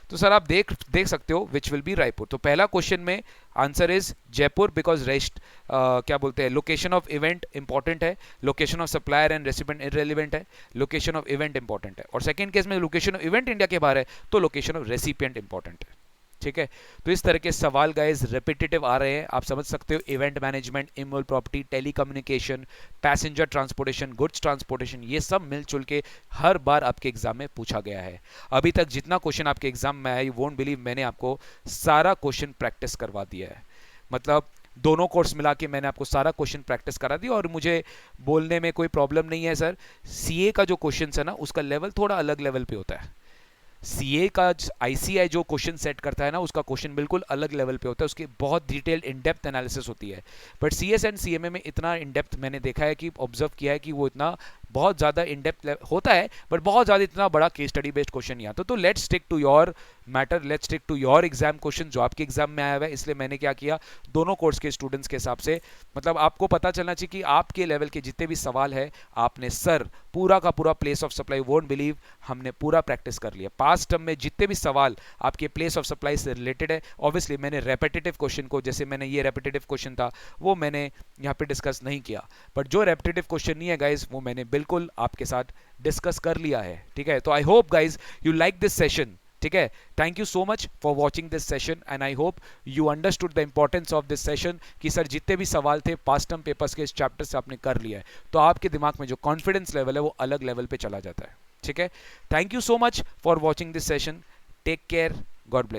तो sir आप देख सकते हो विच विल बी रायपुर। तो पहला क्वेश्चन में answer is Jaipur because rest क्या बोलते हैं लोकेशन ऑफ इवेंट इंपॉर्टेंट है, location of supplier and recipient irrelevant है, लोकेशन ऑफ इवेंट इंपॉर्टेंट है, और सेकंड केस में लोकेशन ऑफ इवेंट इंडिया के बाहर है तो लोकेशन ऑफ रेसिपिएंट इंपॉर्टेंट है। ठीक है, तो इस तरह के सवाल गाइस रिपीटेटिव आ रहे हैं, आप समझ सकते हो event management, immovable property, telecommunication, passenger transportation, goods transportation, ये सब मिलजुल के हर बार आपके एग्जाम में पूछा गया है। अभी तक जितना क्वेश्चन आपके एग्जाम में आया, यू वोंट बिलीव, मैंने आपको सारा क्वेश्चन प्रैक्टिस करवा दिया है, मतलब दोनों कोर्स मिला के मैंने आपको सारा क्वेश्चन प्रैक्टिस करा दिया, और मुझे बोलने में कोई प्रॉब्लम नहीं है सर। सीए का जो क्वेश्चन है ना, उसका लेवल थोड़ा अलग लेवल पे होता है, सीए का आईसीआई जो क्वेश्चन सेट करता है ना, उसका क्वेश्चन बिल्कुल अलग लेवल पे होता है, उसकी बहुत डिटेल्ड इन डेप्थ एनालिसिस होती है। बट सीएस एंड सीएमए में इतना इन डेप्थ मैंने देखा है कि ऑब्जर्व किया है कि वो इतना बहुत ज़्यादा इन डेप्थ होता है, बट बहुत ज़्यादा इतना बड़ा केस स्टडी बेस्ड क्वेश्चन नहीं आता। तो let's stick to your matter, let's stick to your exam question जो आपके एग्जाम में आया हुआ है। इसलिए मैंने क्या किया, दोनों कोर्स के स्टूडेंट्स के हिसाब से, मतलब आपको पता चलना चाहिए कि आपके लेवल के जितने भी सवाल है आपने सर पूरा का पूरा place of supply, won't believe, हमने पूरा प्रैक्टिस कर लिया। पास्ट टर्म में जितने भी सवाल आपके प्लेस ऑफ सप्लाई से रिलेटेड है, ऑब्वियसली मैंने रेपिटेटिव क्वेश्चन को, जैसे मैंने ये रेपिटेटिव क्वेश्चन था वो मैंने यहाँ पे डिस्कस नहीं किया, बट जो रेपिटेटिव क्वेश्चन नहीं है गाइज वो मैंने बिल्कुल आपके साथ डिस्कस कर लिया है। ठीक है, तो I hope guys you like this session. ठीक है, thank you so much for watching this session and I hope you understood the importance of this session कि सर जितने भी सवाल थे पास्ट टर्म पेपर्स के इस चैप्टर से आपने कर लिया है, तो आपके दिमाग में जो कॉन्फिडेंस लेवल है वो अलग लेवल पे चला जाता है। ठीक है, thank you so much for watching this session, take care, God bless.